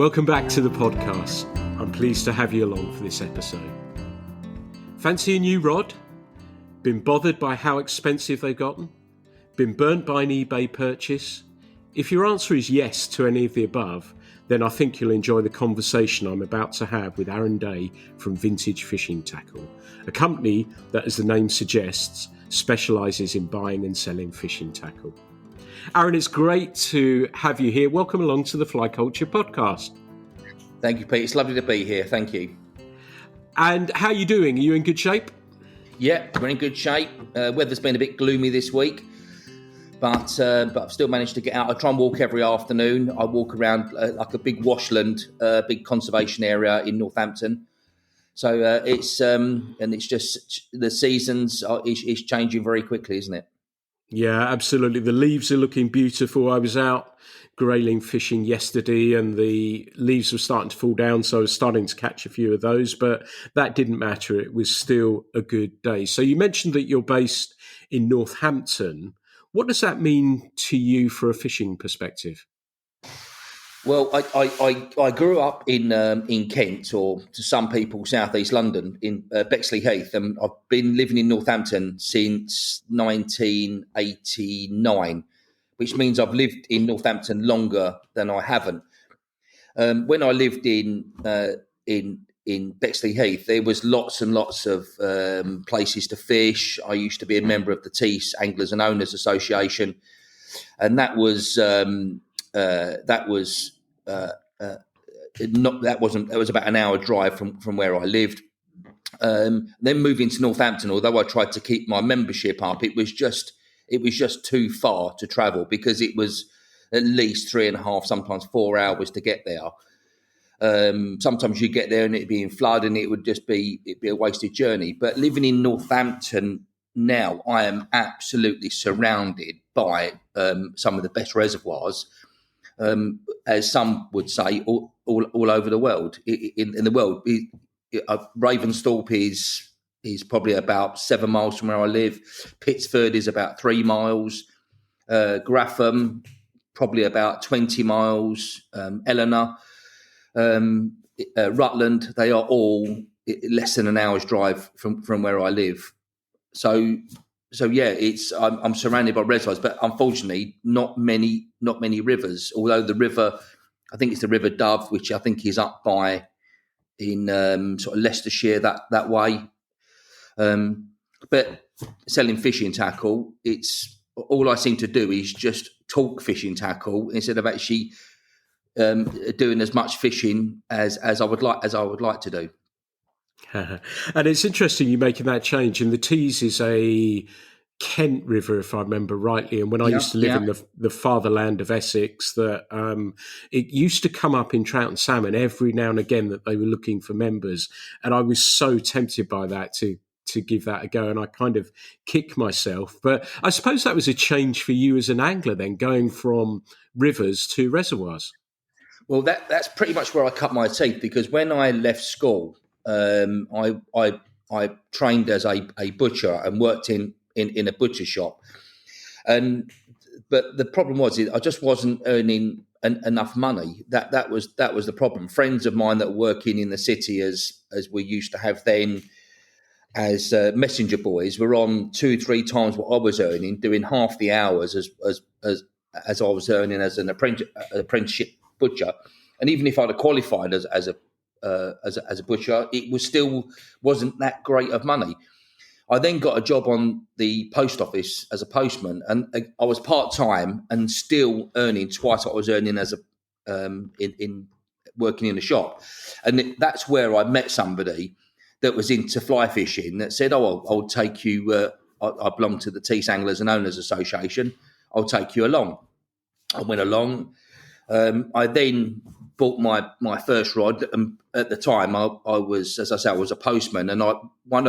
Welcome back to the podcast. I'm pleased to have you along for this episode. Fancy a new rod? Been bothered by how expensive they've gotten? Been burnt by an eBay purchase? If your answer is yes to any of the above, then I think you'll enjoy the conversation I'm about to have with Aaron Day from Vintage Fishing Tackle, a company that, as the name suggests, specialises in buying and selling fishing tackle. Aaron, it's great to have you here. Welcome along to the Fly Culture podcast. Thank you, Pete. It's lovely to be here. Thank you. And how are you doing? Are you in good shape? Yeah, we're in good shape. Weather's been a bit gloomy this week, but I've still managed to get out. I try and walk every afternoon. I walk around like a big washland, big conservation area in Northampton. So it's just the seasons is changing very quickly, isn't it? Yeah, absolutely. The leaves are looking beautiful. I was out grayling fishing yesterday and the leaves were starting to fall down, so I was starting to catch a few of those, but that didn't matter. It was still a good day. So you mentioned that you're based in Northampton. What does that mean to you for a fishing perspective? Well, I grew up in Kent, or to some people, South East London, in Bexley Heath, and I've been living in Northampton since 1989, which means I've lived in Northampton longer than I haven't. When I lived in Bexley Heath, there was lots and lots of places to fish. I used to be a member of the Tees Anglers and Owners Association, and that was about an hour drive from where I lived. Then moving to Northampton, although I tried to keep my membership up, it was just too far to travel because it was at least 3.5, sometimes 4 hours to get there. Sometimes you get there and it'd be in flood and it'd be a wasted journey. But living in Northampton now, I am absolutely surrounded by some of the best reservoirs, as some would say, all over the world. In the world, Ravensthorpe is probably about 7 miles from where I live. Pittsford is about 3 miles. Grapham, probably about 20 miles. Eleanor, Rutland, they are all less than an hour's drive from where I live. So yeah, I'm surrounded by reservoirs, but unfortunately, not many rivers. Although the river, I think it's the River Dove, which I think is up by in sort of Leicestershire that way. But selling fishing tackle, it's all I seem to do is just talk fishing tackle instead of actually doing as much fishing as I would like to do. And it's interesting you making that change. And the Tees is a Kent River, if I remember rightly. And when I used to live in the fatherland of Essex, that it used to come up in trout and salmon every now and again that they were looking for members. And I was so tempted by that to give that a go. And I kind of kicked myself. But I suppose that was a change for you as an angler then, going from rivers to reservoirs. Well, that's pretty much where I cut my teeth, because when I left school, I trained as a butcher and worked in a butcher shop, but the problem was I just wasn't earning enough money. That was the problem. Friends of mine that were working in the city, as we used to have then, as messenger boys, were on 2-3 times what I was earning, doing half the hours as I was earning as an apprenticeship butcher. And even if I'd have qualified as a butcher, it wasn't that great of money. I then got a job on the post office as a postman, and I was part-time and still earning twice what I was earning as in working in the shop. And that's where I met somebody that was into fly fishing that said, I'll take you, I belong to the Tees Anglers and Owners Association, I'll take you along. I went along. I then bought my first rod, and at the time I was, as I say, I was a postman, and one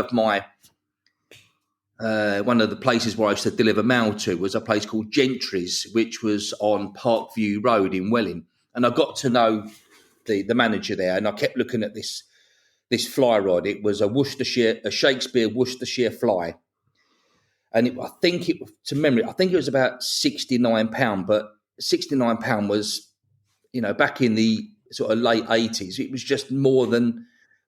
of the places where I used to deliver mail to was a place called Gentry's, which was on Parkview Road in Welling. And I got to know the manager there, and I kept looking at this fly rod. It was a Shakespeare Worcestershire fly, and I think it was about £69, but £69 was, back in the sort of late 80s. It was just more than.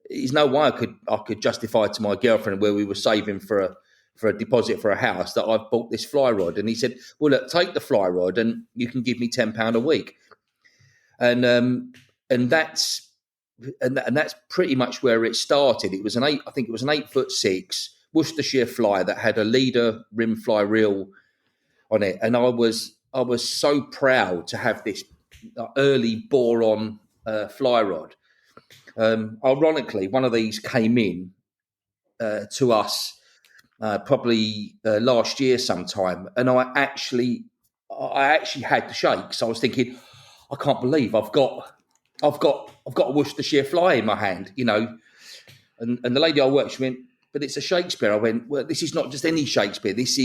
There's no way I could justify to my girlfriend where we were saving for a deposit for a house that I've bought this fly rod. And he said, "Well, look, take the fly rod and you can give me £10 a week." And that's pretty much where it started. It was I think it was an 8'6" Worcestershire fly that had a leader rim fly reel on it, and I was so proud to have this early boron fly rod. Ironically, one of these came in to us probably last year sometime, and I actually had the shakes. I was thinking, I can't believe I've got a Worcestershire fly in my hand, And the lady I worked, she went, "But it's a Shakespeare." I went, "Well, this is not just any Shakespeare. This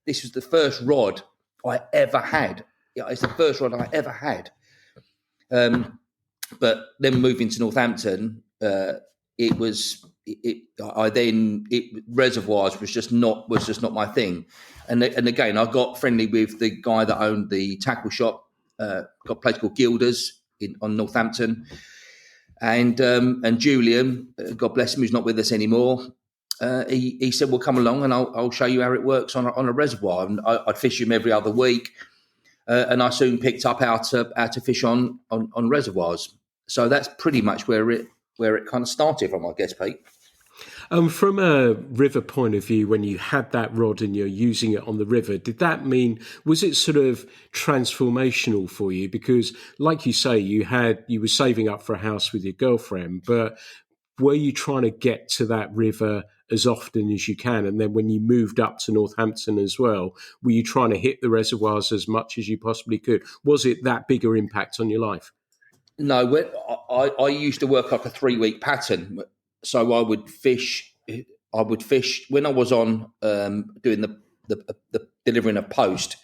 was the first rod I ever had. Yeah, it's the first rod I ever had." But then moving to Northampton, reservoirs was just not my thing. And again, I got friendly with the guy that owned the tackle shop, got a place called Gilda's on Northampton. And Julian, God bless him, who's not with us anymore, he said, "Well, come along and I'll show you how it works on a reservoir." And I'd fish him every other week. And I soon picked up how to fish on reservoirs. So that's pretty much where it kind of started from, I guess, Pete. From a river point of view, when you had that rod and you're using it on the river, was it sort of transformational for you? Because, like you say, you were saving up for a house with your girlfriend, but were you trying to get to that river as often as you can? And then when you moved up to Northampton as well, were you trying to hit the reservoirs as much as you possibly could? Was it that bigger impact on your life? No, I used to work like a 3-week pattern. So I would fish when I was on doing the delivering of post.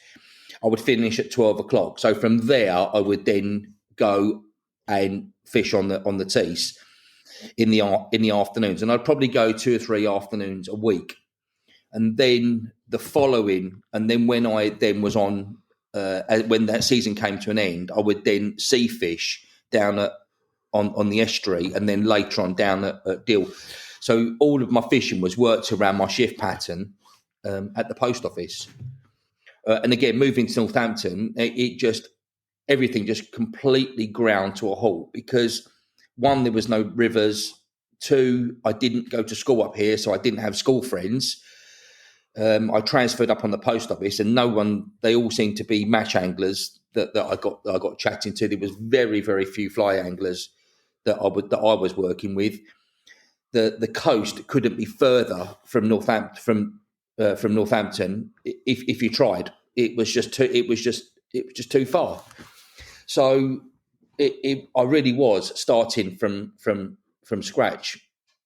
I would finish at 12 o'clock. So from there, I would then go and fish on the tees in the afternoons, and I'd probably go 2 or 3 afternoons a week. And then when I then was on, when that season came to an end, I would then sea fish down on the estuary, and then later on down at Deal. So all of my fishing was worked around my shift pattern at the post office. And again, moving to Northampton, everything just completely ground to a halt because, one, there was no rivers. 2, I didn't go to school up here, so I didn't have school friends. I transferred up on the post office, and they all seemed to be match anglers that I got chatting to. There was very, very few fly anglers that I was working with. The coast couldn't be further from Northampton if you tried. It was just too far. So I really was starting from scratch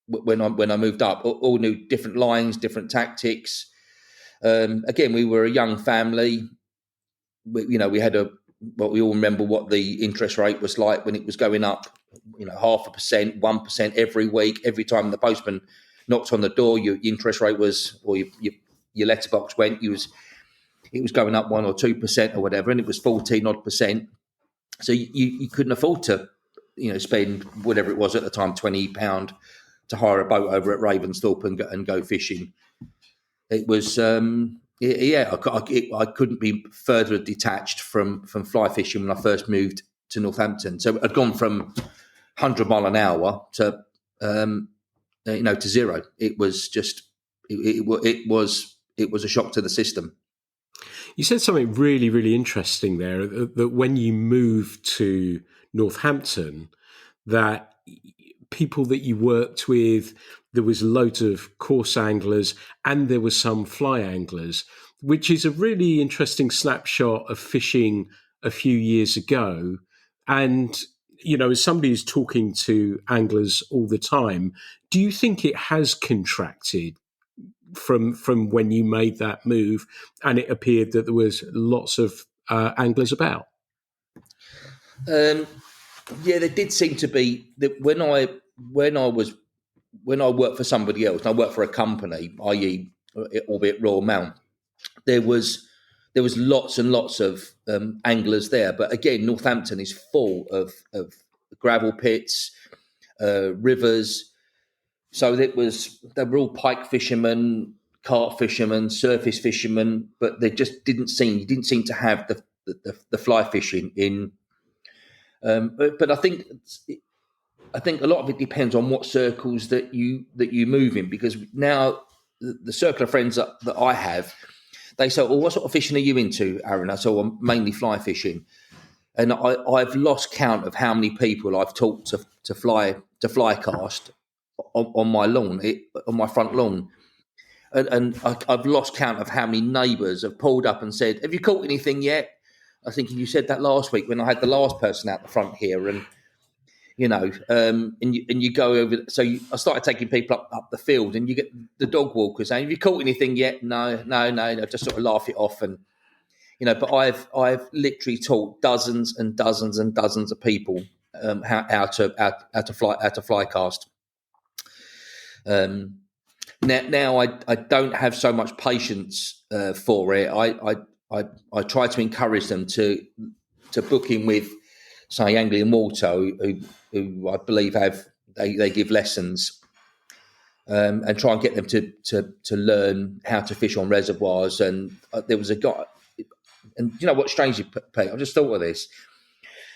when I moved up. All new different lines, different tactics. Again, we were a young family. We had we all remember what the interest rate was like when it was going up. 0.5%, 1% every week. Every time the postman knocked on the door, your interest rate was, or your letterbox went. It was going up 1 or 2% or whatever, and it was 14 odd percent. So you couldn't afford to, spend whatever it was at the time, £20 to hire a boat over at Ravensthorpe and go fishing. It was, I couldn't be further detached from fly fishing when I first moved to Northampton. So I'd gone from 100 mile an hour to zero. It was just it was a shock to the system. You said something really, really interesting there, that when you moved to Northampton, that people that you worked with, there was loads of coarse anglers and there were some fly anglers, which is a really interesting snapshot of fishing a few years ago. And, as somebody who's talking to anglers all the time, do you think it has contracted from when you made that move and it appeared that there was lots of anglers about? Yeah, there did seem to be that when I worked for somebody else, and I worked for a company, i.e., albeit Royal Mail, there was lots and lots of anglers there. But again, Northampton is full of gravel pits, rivers. So they were all pike fishermen, carp fishermen, surface fishermen, but they just didn't seem to have the fly fishing in. But I think a lot of it depends on what circles that you move in, because now the circle of friends that I have, they say, "Well, what sort of fishing are you into, Aaron?" I say, "Well, I'm mainly fly fishing," and I've lost count of how many people I've taught to fly cast on my lawn, on my front lawn, and I've lost count of how many neighbours have pulled up and said, "Have you caught anything yet?" I think you said that last week when I had the last person out the front here, and and you go over. So I started taking people up the field, and you get the dog walkers saying, "Have you caught anything yet?" No. Just sort of laugh it off, and But I've literally taught dozens and dozens and dozens of people how to fly cast. Now I don't have so much patience for it. I try to encourage them to book in with, say, Anglia Malta, who I believe they give lessons, and try and get them to learn how to fish on reservoirs. And there was a guy, and you know what, strangely, Pete, I just thought of this.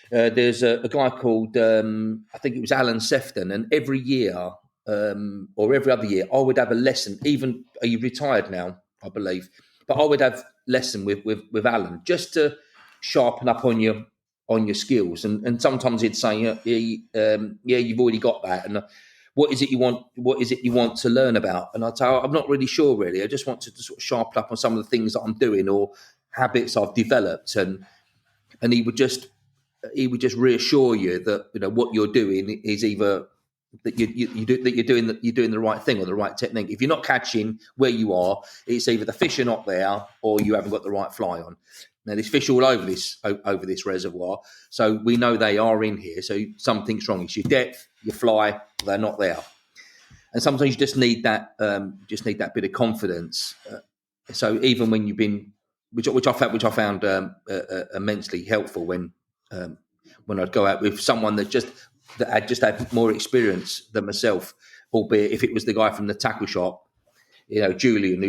There's a guy called, I think it was Alan Sefton, and every year or every other year, I would have a lesson. Even, are you retired now, I believe? But I would have lesson with Alan, just to sharpen up on your skills. And sometimes he'd say, yeah, you've already got that. And what is it you want? What is it you want to learn about? And I'd say, I'm not really sure, really. I just want to sort of sharpen up on some of the things that I'm doing or habits I've developed. And he would just reassure you that what you're doing is either that you're doing the right thing or the right technique. If you're not catching where you are, it's either the fish are not there or you haven't got the right fly on. Now there's fish all over this reservoir, so we know they are in here. So something's wrong. It's your depth, your fly, they're not there. And sometimes you just need that bit of confidence. So even when you've been, which I found immensely helpful when I'd go out with someone that had just had more experience than myself, albeit if it was the guy from the tackle shop, Julian,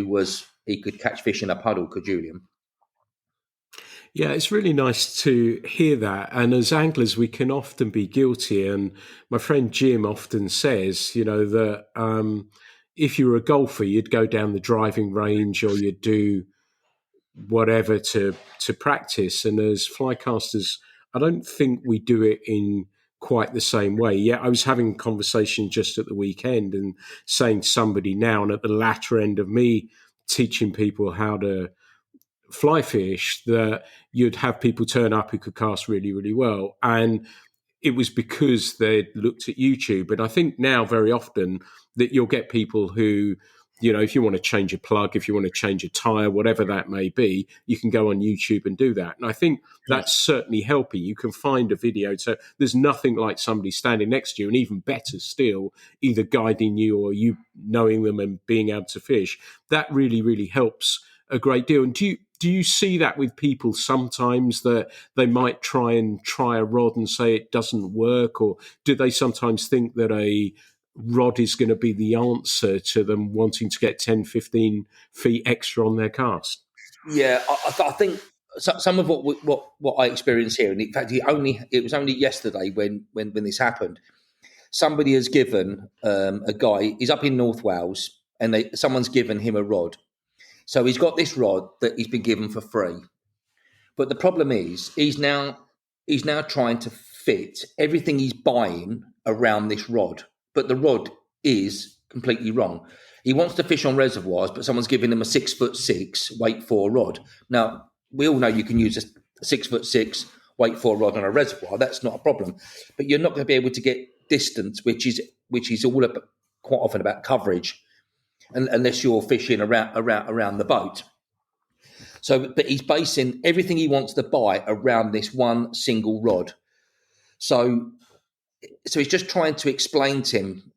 he could catch fish in a puddle, could Julian? Yeah, it's really nice to hear that. And as anglers, we can often be guilty. And my friend Jim often says, that if you were a golfer, you'd go down the driving range or you'd do whatever to practice. And as fly casters, I don't think we do it in quite the same way. Yeah, I was having a conversation just at the weekend and saying to somebody now, and at the latter end of me teaching people how to fly fish, that you'd have people turn up who could cast really, really well. And it was because they'd looked at YouTube. And I think now very often that you'll get people who, if you want to change a plug, if you want to change a tire, whatever that may be, you can go on YouTube and do that. And I think that's certainly helping. You can find a video. So there's nothing like somebody standing next to you, and even better still, either guiding you or you knowing them and being able to fish. That really, really helps a great deal. And do you see that with people sometimes, that they might try a rod and say it doesn't work? Or do they sometimes think that a rod is going to be the answer to them wanting to get 10, 15 feet extra on their cast? Yeah, I think some of what I experienced here, and in fact, it was only yesterday when this happened. Somebody has given a guy, he's up in North Wales, and someone's given him a rod. So he's got this rod that he's been given for free. But the problem is he's now trying to fit everything he's buying around this rod. But the rod is completely wrong. He wants to fish on reservoirs, but someone's giving him a 6'6" weight 4 rod. Now, we all know you can use a 6'6" weight 4 rod on a reservoir. That's not a problem. But you're not going to be able to get distance, which is all about, quite often about coverage, unless you're fishing around the boat. So, but he's basing everything he wants to buy around this one single rod. So he's just trying to explain to him.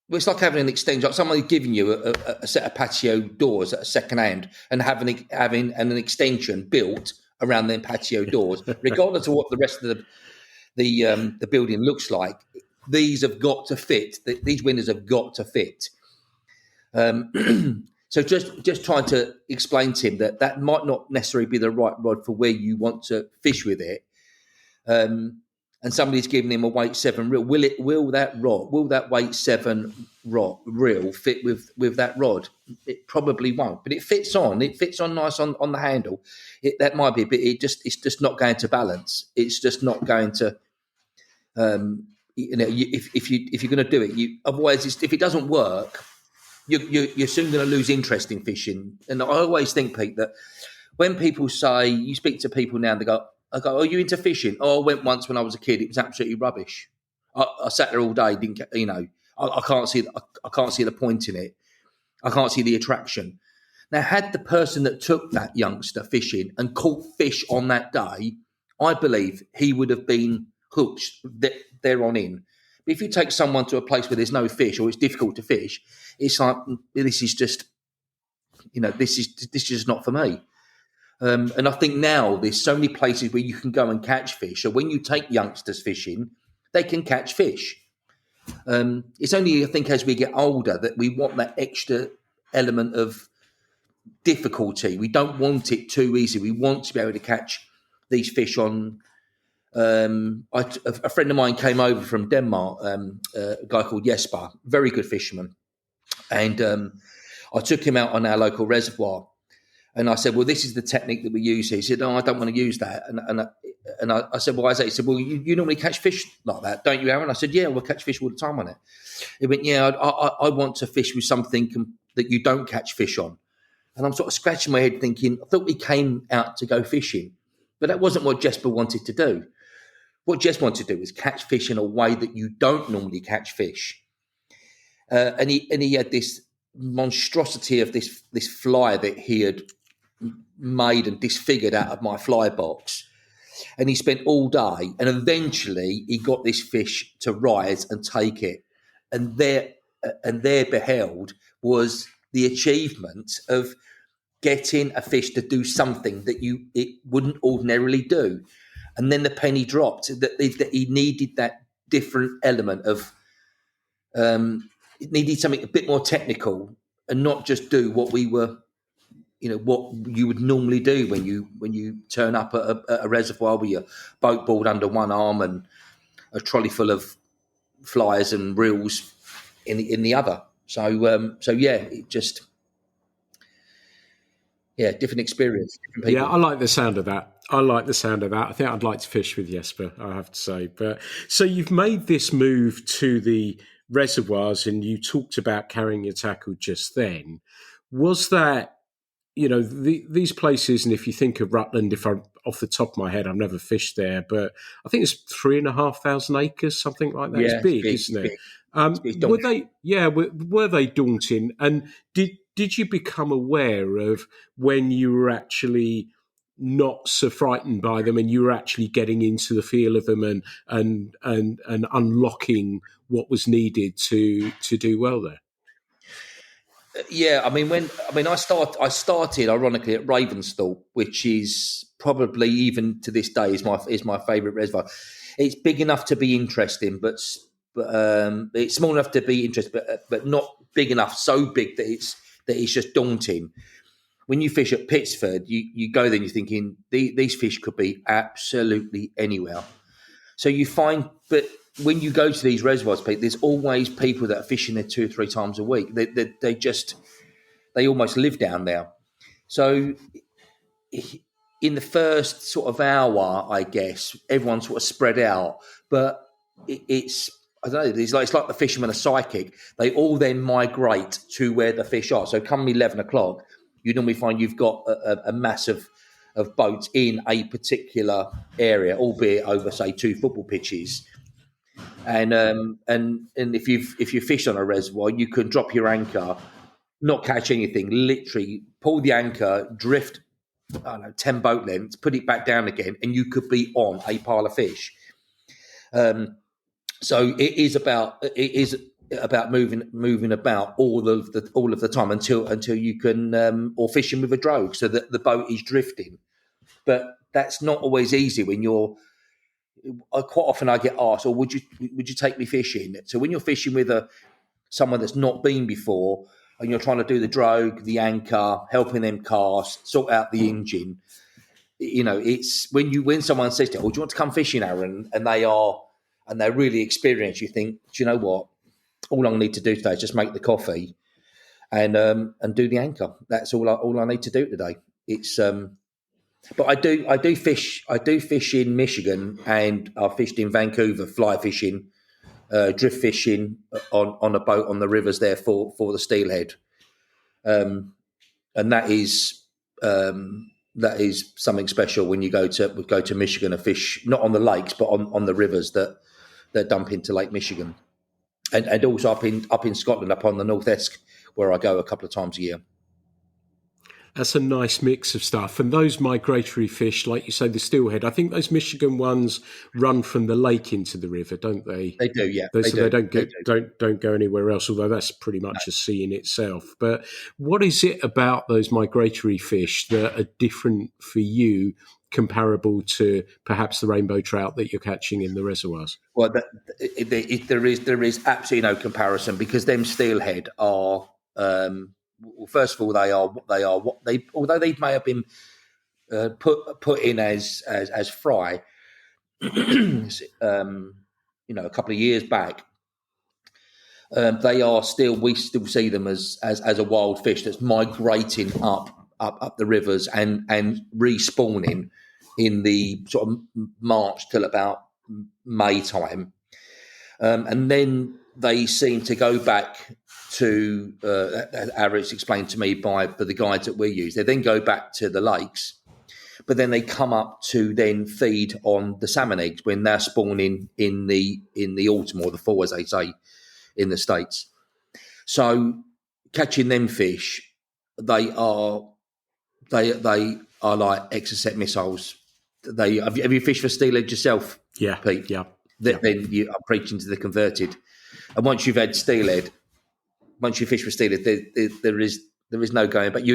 It's like having an extension, like somebody giving you a set of patio doors at a second hand and having an extension built around them patio doors, regardless of what the rest of the building looks like. These have got to fit. These windows have got to fit. So just trying to explain to him that might not necessarily be the right rod for where you want to fish with it. And somebody's giving him a weight 7 reel. Will that weight 7 reel fit with that rod? It probably won't, but it fits on. It fits on nice on the handle. That might be, but it's just not going to balance. It's just not going to. If you're going to do it, otherwise if it doesn't work, you're soon going to lose interest in fishing. And I always think, Pete, that when people say, you speak to people now and they go, "Oh, are you into fishing?" "Oh, I went once when I was a kid. It was absolutely rubbish. I sat there all day. Didn't I can't see the point in it. I can't see the attraction." Now, had the person that took that youngster fishing and caught fish on that day, I believe he would have been hooked there on in. But if you take someone to a place where there's no fish or it's difficult to fish, it's like, this is just not for me. And I think now there's so many places where you can go and catch fish. So when you take youngsters fishing, they can catch fish. It's only, I think, as we get older that we want that extra element of difficulty. We don't want it too easy. We want to be able to catch these fish on. A friend of mine came over from Denmark, a guy called Jesper, very good fisherman. And I took him out on our local reservoir. And I said, "Well, this is the technique that we use here." He said, "No, I don't want to use that." And I said, "Why is that?" He said, "Well, you normally catch fish like that, don't you, Aaron?" I said, "Yeah, we'll catch fish all the time on it." He went, "Yeah, I want to fish with something that you don't catch fish on." And I'm sort of scratching my head thinking, I thought we came out to go fishing. But that wasn't what Jesper wanted to do. What Jesper wanted to do was catch fish in a way that you don't normally catch fish. And he had this monstrosity of this fly that he had made and disfigured out of my fly box. And he spent all day, and eventually he got this fish to rise and take it. And there beheld was the achievement of getting a fish to do something that it wouldn't ordinarily do. And then the penny dropped that he needed that different element of it needed something a bit more technical and not just do what we were, what you would normally do when you turn up at a reservoir with your boat board under one arm and a trolley full of flies and reels in the other. So it just. Yeah, different experience. Different people. Yeah, I like the sound of that. I think I'd like to fish with Jesper, I have to say. But so you've made this move to the reservoirs, and you talked about carrying your tackle just then. Was that, these places, and if you think of Rutland, if I'm off the top of my head, I've never fished there, but I think it's 3,500 acres, something like that. Yeah, it's big, isn't it? Were they daunting? And did you become aware of when you were actually not so frightened by them and you were actually getting into the feel of them and unlocking what was needed to do well there? Yeah, I started ironically at Ravensthorpe, which is probably even to this day is my favourite reservoir. It's big enough to be interesting, but it's small enough to be interesting, but not big enough, so big that it's just daunting. When you fish at Pittsford, you go there and you're thinking these fish could be absolutely anywhere. So you find, but when you go to these reservoirs, Pete, there's always people that are fishing there 2 or 3 times a week. They almost live down there. So in the first sort of hour, I guess, everyone's sort of spread out, but it's, I don't know, it's like the fishermen are psychic. They all then migrate to where the fish are. So come 11 o'clock, you normally find you've got a mass of boats in a particular area, albeit over, say, 2 football pitches. And if you fish on a reservoir, you can drop your anchor, not catch anything, literally pull the anchor, drift, 10 boat lengths, put it back down again, and you could be on a pile of fish. So it is about moving about all of the time until you can, or fishing with a drogue so that the boat is drifting. But that's not always easy when you're quite often I get asked, "Or would you take me fishing?" So when you're fishing with someone that's not been before, and you're trying to do the drogue, the anchor, helping them cast, sort out the engine, it's when someone says to you, "Oh, do you want to come fishing, Aaron?" and they're really experienced, you think, do you know what? All I need to do today is just make the coffee and do the anchor. That's all I need to do today. It's but I do fish. I do fish in Michigan, and I fished in Vancouver, fly fishing, drift fishing on a boat on the rivers there for the steelhead, and that is something special when you go to Michigan and fish, not on the lakes but on the rivers that dump into Lake Michigan, and also up in Scotland, up on the North Esk, where I go a couple of times a year. That's a nice mix of stuff. And those migratory fish, like you say, the steelhead, I think those Michigan ones run from the lake into the river, don't they? They do, yeah. They don't go anywhere else, although that's pretty much a sea in itself. But what is it about those migratory fish that are different for you, comparable to perhaps the rainbow trout that you're catching in the reservoirs? Well, there is absolutely no comparison, because them steelhead are. Well, first of all, they are what they although they may have been put in as fry, a couple of years back. They are still. We still see them as a wild fish that's migrating up the rivers and respawning in the sort of March till about May time, and then they seem to go back to, as explained to me by the guides that we use. They then go back to the lakes, but then they come up to then feed on the salmon eggs when they're spawning in the autumn, or the fall, as they say in the States. So catching them fish, they are like Exocet missiles. Have you fished for steelhead yourself? Yeah, Pete? yeah. Then you are preaching to the converted. And once you've had steelhead, once you fish for steelhead, there is no going. But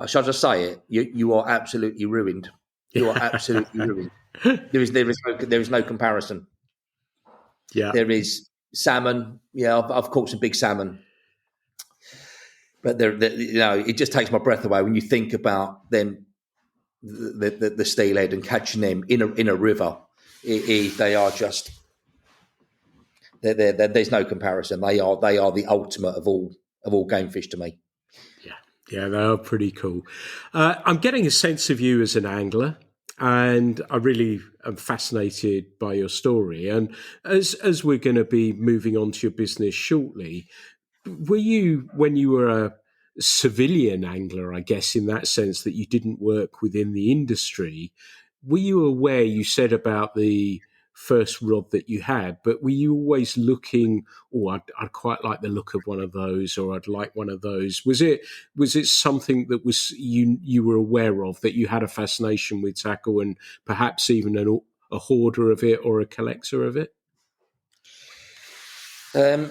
shall I just say it? You are absolutely ruined. You are absolutely ruined. There is no comparison. Yeah, there is salmon. Yeah, I've caught some big salmon, but it just takes my breath away when you think about them, the steelhead, and catching them in a river. They are just. There's no comparison. They are the ultimate of all game fish to me. Yeah, they are pretty cool. I'm getting a sense of you as an angler, and I really am fascinated by your story. And as we're going to be moving on to your business shortly, were you, when you were a civilian angler, I guess, in that sense that you didn't work within the industry, were you aware, you said about the first rod that you had, but were you always looking, I'd quite like the look of one of those, or I'd like one of those? Was it something that was you were aware of, that you had a fascination with tackle, and perhaps even a hoarder of it or a collector of it? I'd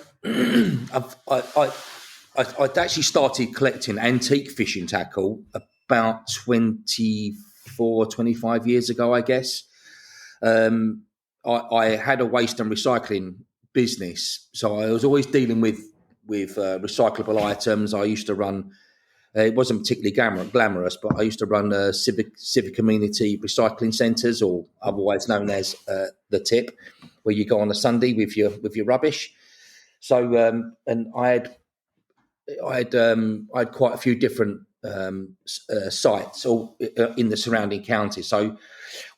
actually started collecting antique fishing tackle about 25 years ago, I guess. I had a waste and recycling business, so I was always dealing with recyclable items. I used to run. It wasn't particularly glamorous, but I used to run civic community recycling centres, or otherwise known as the Tip, where you go on a Sunday with your rubbish. So, and I had quite a few different sites all in the surrounding counties. So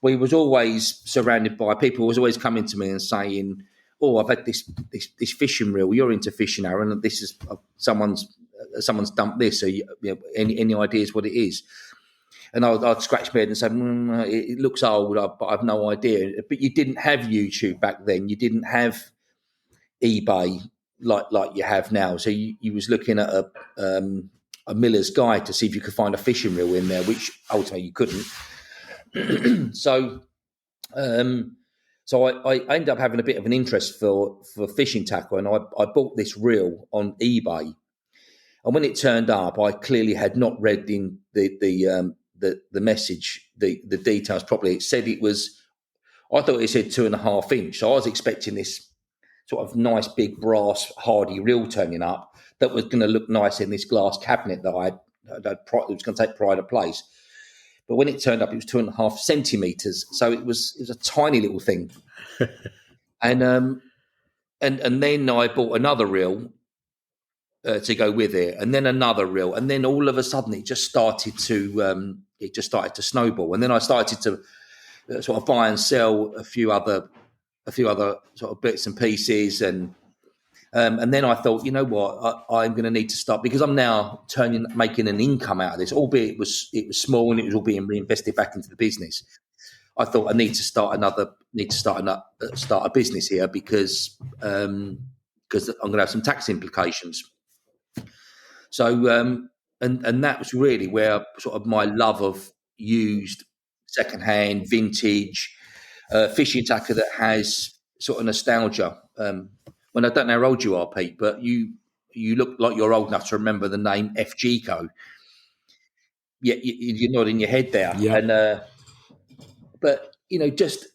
we was always surrounded by people who was always coming to me and saying, "Oh, I've had this fishing reel. You're into fishing, Aaron, and this is someone's dumped this. So any ideas what it is?" And I'd scratch my head and say, "It looks old, but I've no idea." But you didn't have YouTube back then. You didn't have eBay like you have now. So you was looking at a miller's guide to see if you could find a fishing reel in there, which ultimately you couldn't. So I ended up having a bit of an interest for fishing tackle, and I bought this reel on eBay. And when it turned up, I clearly had not read in the message, the details properly. It said it was I thought it said 2.5 inch. So I was expecting this sort of nice big brass hardy reel turning up that was going to look nice in this glass cabinet that it was going to take pride of place. But when it turned up, it was 2.5 centimeters. So it was a tiny little thing. And then I bought another reel to go with it, and then another reel, and then all of a sudden it just started to snowball. And then I started to sort of buy and sell a few other sort of bits and pieces, and then I thought, you know what, I'm going to need to start, because I'm now making an income out of this, albeit it was small and it was all being reinvested back into the business. I thought I need to start a business here, because I'm going to have some tax implications. So and that was really where sort of my love of used, secondhand, vintage fishing tackle that has sort of nostalgia. When I don't know how old you are, Pete, but you look like you're old enough to remember the name FGco. Yeah, you're nodding your head there. Yeah. And but you know, just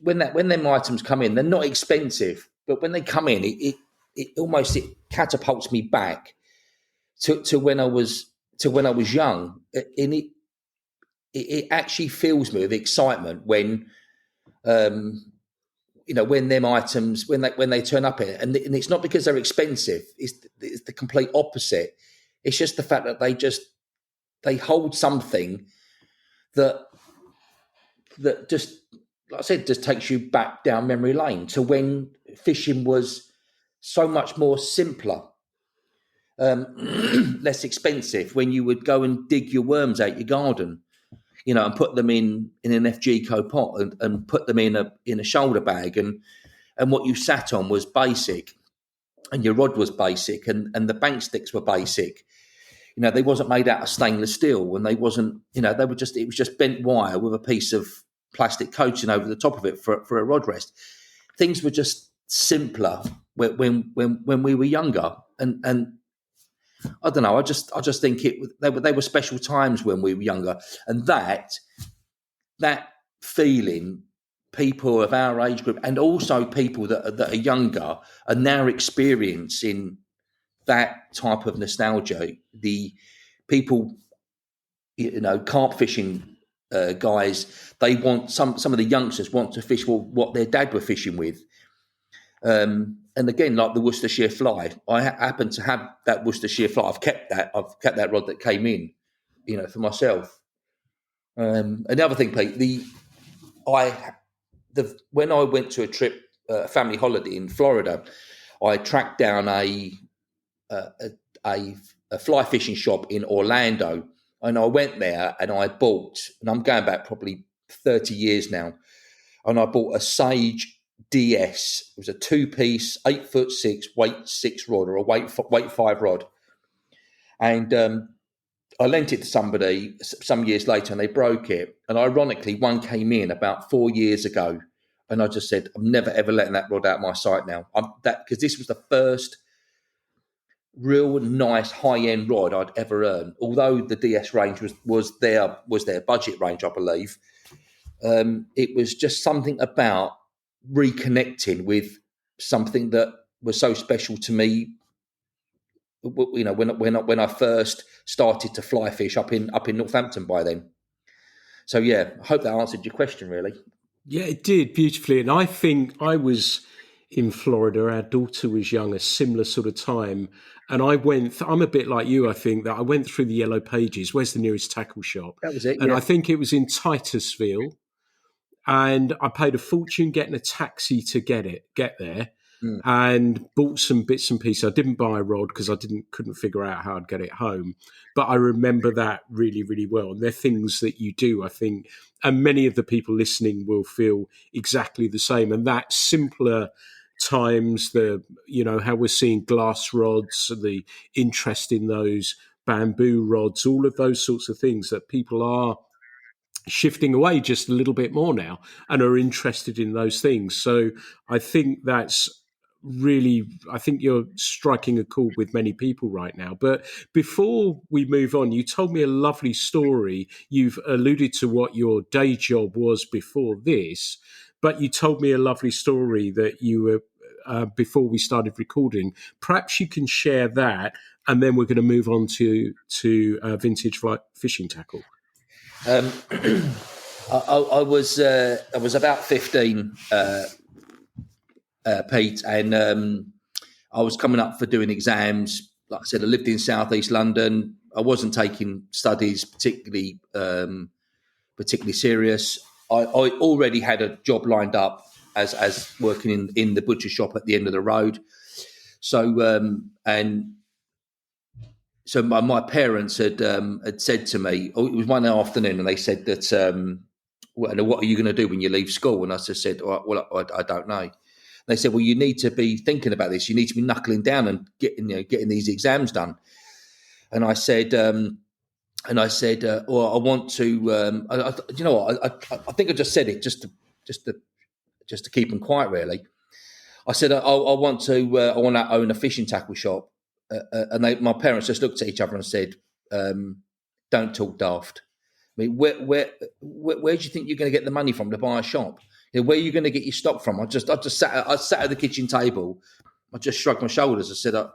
when them items come in, they're not expensive, but when they come in, it almost catapults me back to when I was young, and it actually fills me with excitement when when them items when they turn up in it, and it's not because they're expensive. It's the complete opposite. It's just the fact that they hold something that just, like I said, just takes you back down memory lane to when fishing was so much more simpler, less expensive. When you would go and dig your worms out your garden, and put them in an FGco pot and put them in a shoulder bag, and what you sat on was basic, and your rod was basic, and the bank sticks were basic. They wasn't made out of stainless steel, and it was just bent wire with a piece of plastic coating over the top of it for a rod rest. Things were just simpler when we were younger, and I don't know. I just think they were special times when we were younger, and that feeling, people of our age group and also people that are younger are now experiencing that type of nostalgia. The people, carp fishing guys, they want some of the youngsters want to fish what their dad were fishing with. And again, like the Worcestershire fly, I happen to have that Worcestershire fly. I've kept that rod that came in, for myself. And the other thing, Pete, when I went to a trip, a family holiday in Florida, I tracked down a fly fishing shop in Orlando, and I went there and I bought, and I'm going back probably 30 years now, and I bought a Sage DS. It was a 2-piece, 8'6", weight 6 rod, or a weight 5 rod. And I lent it to somebody some years later, and they broke it. And ironically, one came in about 4 years ago, and I just said, I'm never ever letting that rod out of my sight now. Because this was the first real nice high-end rod I'd ever earned. Although the DS range was their budget range, I believe. It was just something about reconnecting with something that was so special to me. When I first started to fly fish up in Northampton by then. So yeah, I hope that answered your question, really. Yeah, it did beautifully. And I think I was in Florida. Our daughter was young, a similar sort of time. And I'm a bit like you, I think, that I went through the Yellow Pages. Where's the nearest tackle shop? That was it. And yeah. I think it was in Titusville. And I paid a fortune getting a taxi to get there, and bought some bits and pieces. I didn't buy a rod because I couldn't figure out how I'd get it home. But I remember that really, really well. And they're things that you do, I think, and many of the people listening will feel exactly the same. And that simpler times, how we're seeing glass rods, the interest in those bamboo rods, all of those sorts of things that people are shifting away just a little bit more now and are interested in those things. So I think that's really, I think you're striking a chord with many people right now. But before we move on, you told me a lovely story. You've alluded to what your day job was before this, but you told me a lovely story that you were before we started recording. Perhaps you can share that, and then we're going to move on to vintage fishing tackle. I was about 15, Pete, and I was coming up for doing exams. Like I said, I lived in South East London. I wasn't taking studies particularly serious. I already had a job lined up as working in the butcher shop at the end of the road. So so my parents had said to me, it was one afternoon, and they said that, what are you going to do when you leave school? And I just said, well, I don't know. They said, well, you need to be thinking about this. You need to be knuckling down and getting these exams done. And I said, well, I want to. You know what? I think I just said it just to keep them quiet. Really, I said I want to own a fishing tackle shop. And my parents just looked at each other and said, "Don't talk daft. I mean, where do you think you're going to get the money from to buy a shop? Where are you going to get your stock from?" I sat at the kitchen table. I just shrugged my shoulders. I said, I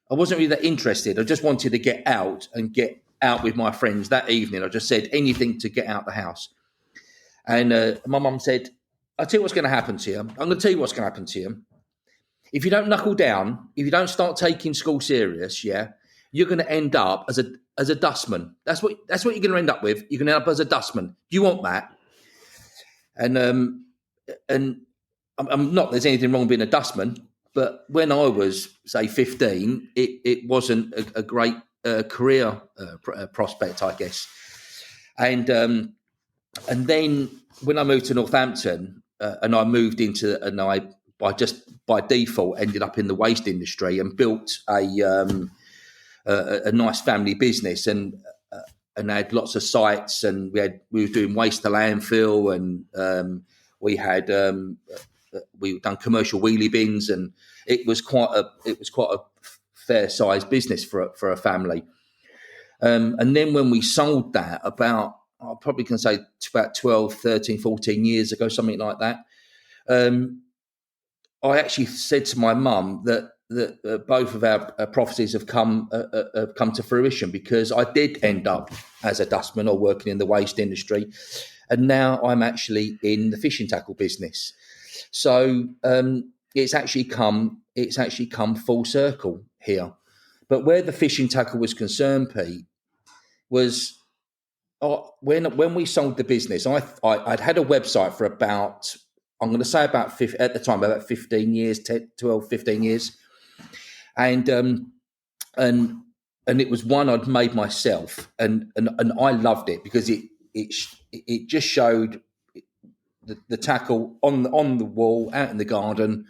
wasn't really that interested. I just wanted to get out with my friends that evening. I just said anything to get out the house. And my mum said, "I'll tell you what's going to happen to you. I'm going to tell you what's going to happen to you. If you don't knuckle down, if you don't start taking school serious, you're going to end up as a dustman. That's what you're going to end up with. You're going to end up as a dustman. Do you want that?" And I'm not. There's anything wrong with being a dustman, but when I was say 15, it wasn't a great career prospect, I guess. And then when I moved to Northampton, and I moved into, and I by default ended up in the waste industry and built a nice family business, and had lots of sites, and we were doing waste to landfill, and we've done commercial wheelie bins, and it was quite a fair sized business for a family. And then when we sold that, about, I probably can say about 12, 13, 14 years ago, something like that, I actually said to my mum that both of our prophecies have come to fruition, because I did end up as a dustman or working in the waste industry, and now I'm actually in the fishing tackle business. So it's actually come full circle here. But where the fishing tackle was concerned, Pete, was when we sold the business, I'd had a website for about, I'm going to say about 15 years, 12, 15 years. And it was one I'd made myself, and I loved it because it just showed the tackle on the wall out in the garden.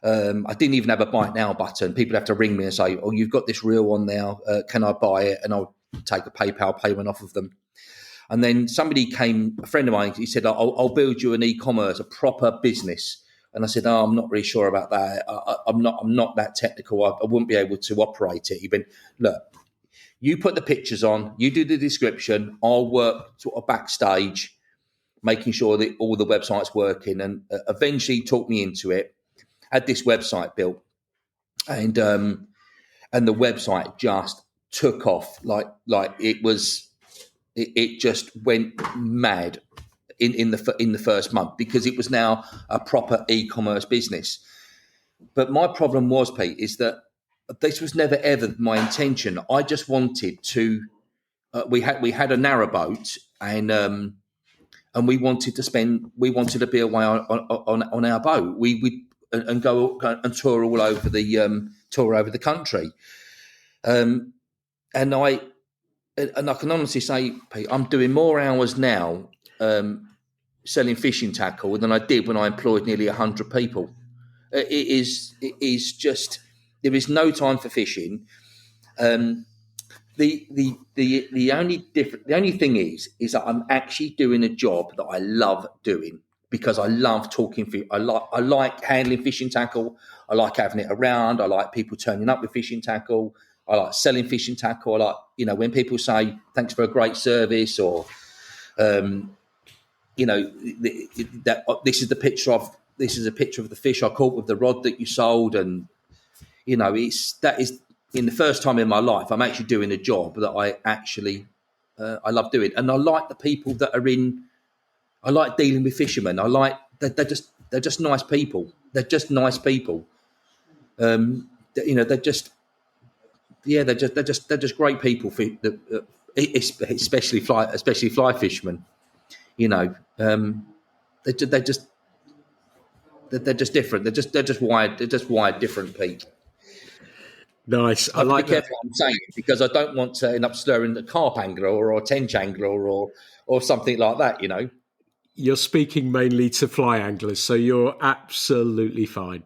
I didn't even have a buy it now button. People have to ring me and say, "Oh, you've got this reel on now. Can I buy it?" And I'll take a PayPal payment off of them. And then somebody came, a friend of mine, he said, I'll build you an e-commerce, a proper business. And I said, "Oh, I'm not really sure about that. I'm not that technical. I wouldn't be able to operate it." He went, "Look, you put the pictures on, you do the description, I'll work sort of backstage, making sure that all the website's working." And eventually talked me into it. Had this website built, and the website just took off like it just went mad in the first month, because it was now a proper e-commerce business. But my problem was, Pete, is that this was never ever my intention. I just wanted to. We had a narrowboat, and we wanted to be away on our boat. We would and go and tour all over the country. And I can honestly say, Pete, I'm doing more hours now selling fishing tackle than I did when I employed nearly 100 people. It is just, there is no time for fishing. The only thing is that I'm actually doing a job that I love doing, because I love talking. I like handling fishing tackle. I like having it around. I like people turning up with fishing tackle. I like selling fishing tackle. I like, when people say thanks for a great service, or this is a picture of the fish I caught with the rod that you sold, and that is in the first time in my life I'm actually doing a job that I love doing, and I like the people that are in. I like dealing with fishermen. They're just nice people. They're just nice people. They're just they're just great people especially fly fishermen. They're just they're just different. They're just wired different, Pete. Nice. I I have to be like that. careful what I'm saying because I don't want to end up slurring the carp angler or tench angler or something like that. You're speaking mainly to fly anglers, so you're absolutely fine.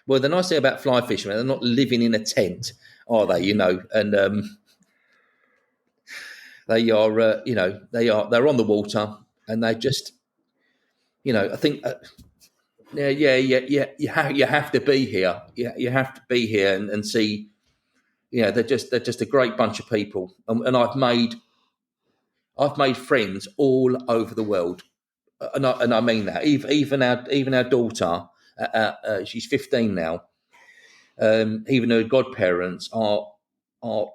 Well, the nice thing about fly fishermen, they're not living in a tent, are they? And they are, they're on the water, and they just, I think, you have to be here. You have to be here and see. They're just a great bunch of people, and I've made friends all over the world, and I mean that. Even our daughter, she's 15 now. Even her godparents are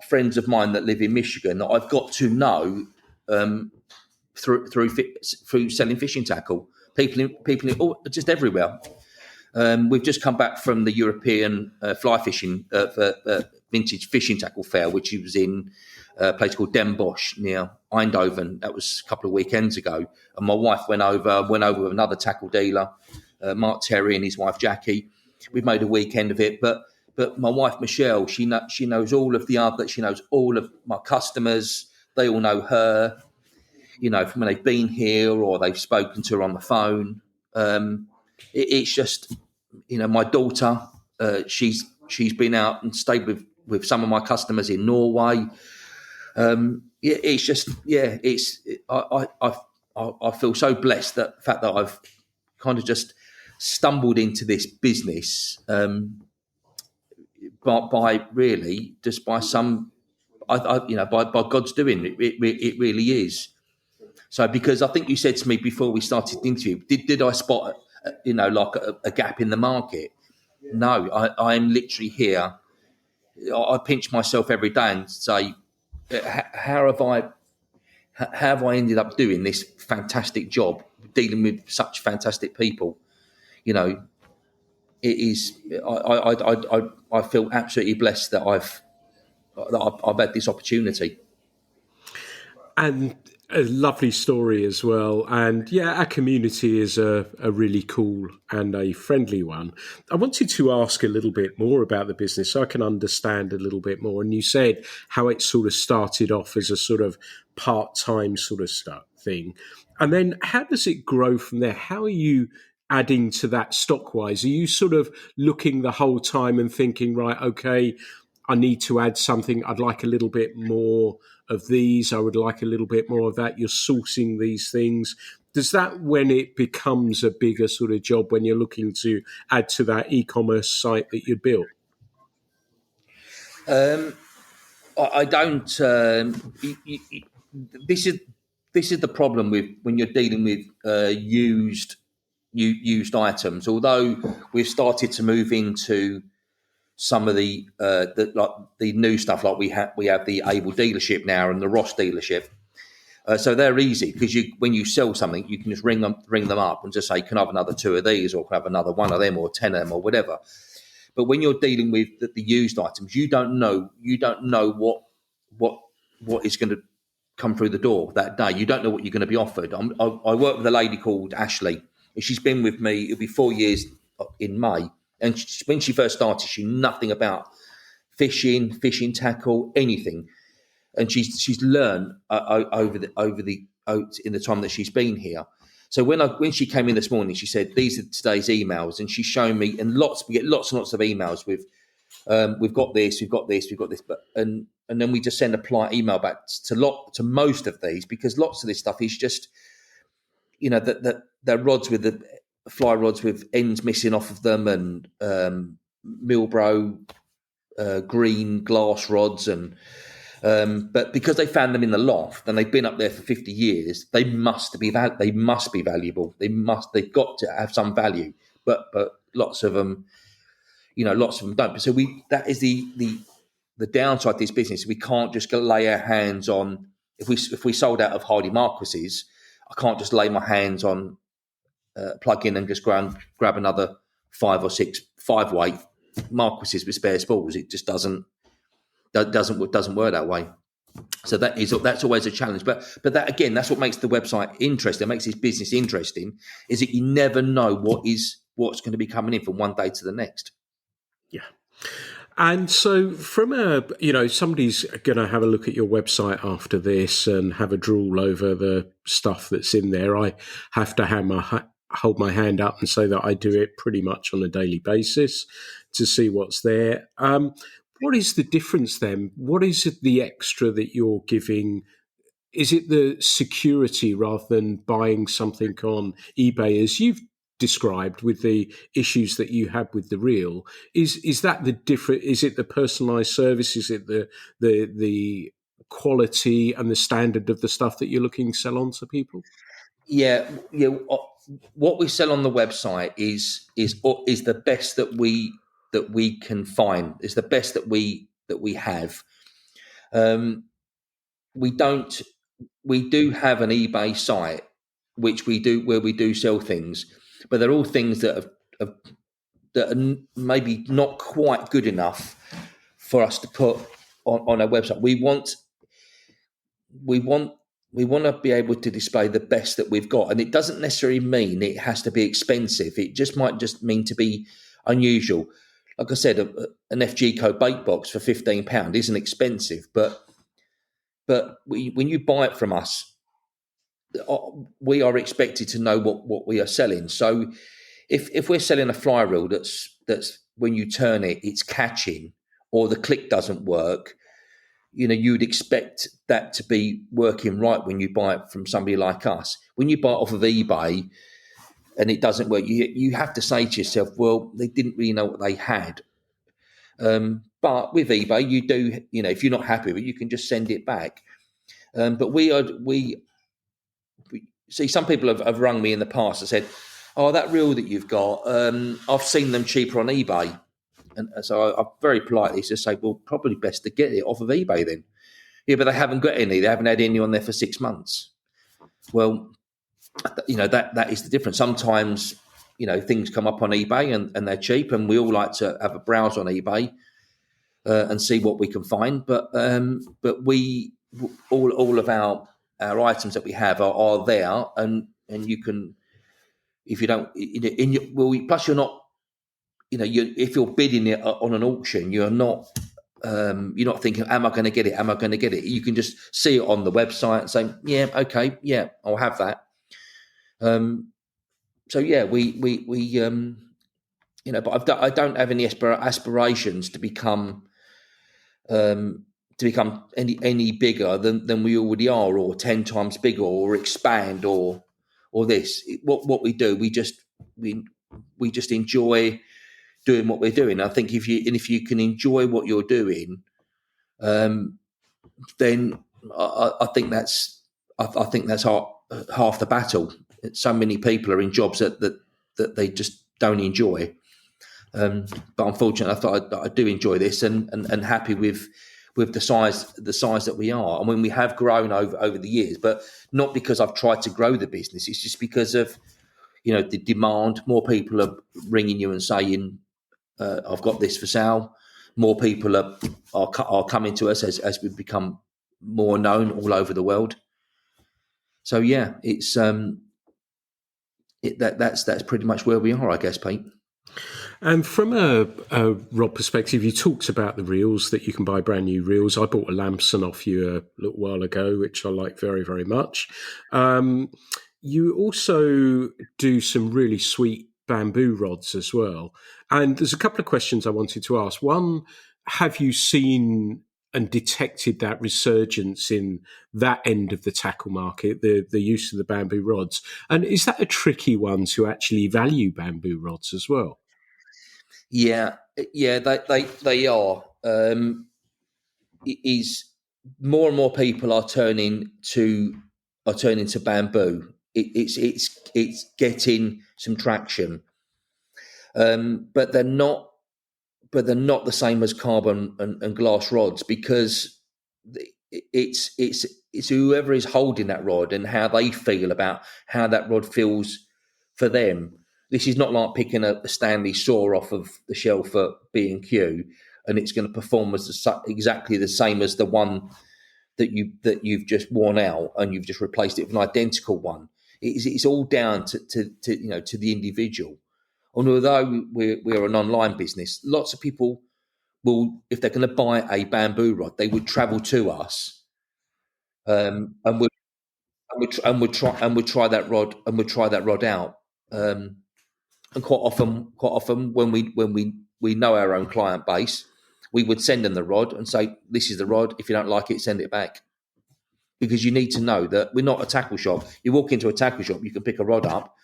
friends of mine that live in Michigan that I've got to know through selling fishing tackle. People just everywhere. We've just come back from the European fly fishing vintage fishing tackle fair, which was in a place called Den Bosch near Eindhoven. That was a couple of weekends ago, and my wife went over with another tackle dealer, Mark Terry, and his wife Jackie. We've made a weekend of it, but my wife Michelle, she knows all of the other. She knows all of my customers. They all know her, from when they've been here or they've spoken to her on the phone. It's just, my daughter. She's been out and stayed with some of my customers in Norway. It's just, I feel so blessed that the fact that I've kind of just stumbled into this business. But by really just by some, by God's doing, it really is. So because I think you said to me before we started the interview, did I spot like a gap in the market? No, I'm literally here. I pinch myself every day and say, how have I ended up doing this fantastic job, dealing with such fantastic people? It is. I feel absolutely blessed that I've had this opportunity. And a lovely story as well. And yeah, our community is a really cool and a friendly one. I wanted to ask a little bit more about the business so I can understand a little bit more. And you said how it sort of started off as a sort of part-time sort of thing. And then how does it grow from there? How are you adding to that stock-wise? Are you sort of looking the whole time and thinking, right, okay, I need to add something. I'd like a little bit more of these. I would like a little bit more of that. You're sourcing these things. Does that, when it becomes a bigger sort of job, when you're looking to add to that e-commerce site that you built? I don't. This is the problem with when you're dealing with used items. Although we've started to move into some of the new stuff, like we have the Able dealership now and the Ross dealership. So they're easy because when you sell something, you can just ring them up and just say, "Can I have another 2 of these, or can I have another 1 of them, or 10 of them, or whatever." But when you're dealing with the used items, you don't know what is going to come through the door that day. You don't know what you're going to be offered. I work with a lady called Ashley. She's been with me. It'll be 4 years in May. And when she first started, she knew nothing about fishing tackle, anything. And she's learned over in the time that she's been here. So when she came in this morning, she said, "These are today's emails," and she's shown me, and we get lots and lots of emails with, "We've got this, we've got this, we've got this," but and then we just send a polite email back to most of these, because lots of this stuff is just, that they're rods with the fly rods with ends missing off of them, and Milbro green glass rods, and But because they found them in the loft and they've been up there for 50 years, they must be valuable. They've got to have some value. But lots of them, lots of them don't. So that is the downside to this business. We can't just go lay our hands on, if we sold out of Hardy Marquis's, I can't just lay my hands on, plug in and just grab another 5 or 6 5-weight Marquis's with spare spools. It just doesn't work that way. So that's always a challenge. But that, again, that's what makes the website interesting. It makes this business interesting, is that you never know what's going to be coming in from one day to the next. Yeah. And so from somebody's going to have a look at your website after this and have a drool over the stuff that's in there. I have to hold my hand up and say that I do it pretty much on a daily basis to see what's there. What is the difference then? What is the extra that you're giving? Is it the security rather than buying something on eBay, as you've described with the issues that you had with the reel? Is that the different? Is it the personalised service? Is it the quality and the standard of the stuff that you're looking to sell on to people? Yeah. What we sell on the website is the best that we can find. Is the best that we have. We do have an eBay site where we do sell things, but they're all things that are maybe not quite good enough for us to put on our website. We want to be able to display the best that we've got, and it doesn't necessarily mean it has to be expensive. It might just mean to be unusual. Like I said, an FG Code bait box for £15 isn't expensive, but when you buy it from us, we are expected to know what we are selling. So if we're selling a fly reel that's when you turn it, it's catching, or the click doesn't work, you'd expect that to be working right when you buy it from somebody like us. When you buy it off of eBay and it doesn't work, you have to say to yourself, well, they didn't really know what they had. But with eBay, you do, if you're not happy with it, you can just send it back. But we see, some people have rung me in the past and said, "Oh, that reel that you've got, I've seen them cheaper on eBay." And so I very politely just say, "Well, probably best to get it off of eBay then." Yeah, but they haven't got any. They haven't had any on there for 6 months. Well, that is the difference. Sometimes, things come up on eBay and they're cheap, and we all like to have a browse on eBay and see what we can find. But we all of our items that we have are there, and you can, if you don't, plus you're not, if you're bidding it on an auction, you're not thinking, am I going to get it? Am I going to get it? You can just see it on the website and say, yeah, okay, yeah, I'll have that. So yeah, but I don't have any aspirations to become any bigger than we already are, or 10 times bigger, or expand, or this. What we do, we just enjoy doing what we're doing. I think if you can enjoy what you're doing, then I think that's half the battle. So many people are in jobs that they just don't enjoy. But unfortunately, I do enjoy this, and happy with the size that we are. And when we have grown over the years, but not because I've tried to grow the business, it's just because of the demand. More people are ringing you and saying, I've got this for sale. More people are coming to us as we become more known all over the world. So yeah, it's that's pretty much where we are, I guess, Pete. And from a rod perspective, you talked about the reels, that you can buy brand new reels. I bought a Lamson off you a little while ago, which I like very, very much. You also do some really sweet bamboo rods as well. And there's a couple of questions I wanted to ask. One, have you seen and detected that resurgence in that end of the tackle market, the use of the bamboo rods? And is that a tricky one to actually value bamboo rods as well? Yeah, they are. It is more and more people are turning to bamboo. It's getting some traction, but they're not the same as carbon and glass rods, because it's whoever is holding that rod and how they feel about how that rod feels for them. This is not like picking a Stanley saw off of the shelf at B&Q and it's going to perform as exactly the same as the one that you've just worn out and you've just replaced it with an identical one. It's all down to the individual. And although we're an online business, lots of people will, if they're going to buy a bamboo rod, they would travel to us, and would try that rod out. And quite often, when we know our own client base, we would send them the rod and say, "This is the rod. If you don't like it, send it back." Because you need to know that we're not a tackle shop. You walk into a tackle shop, you can pick a rod up,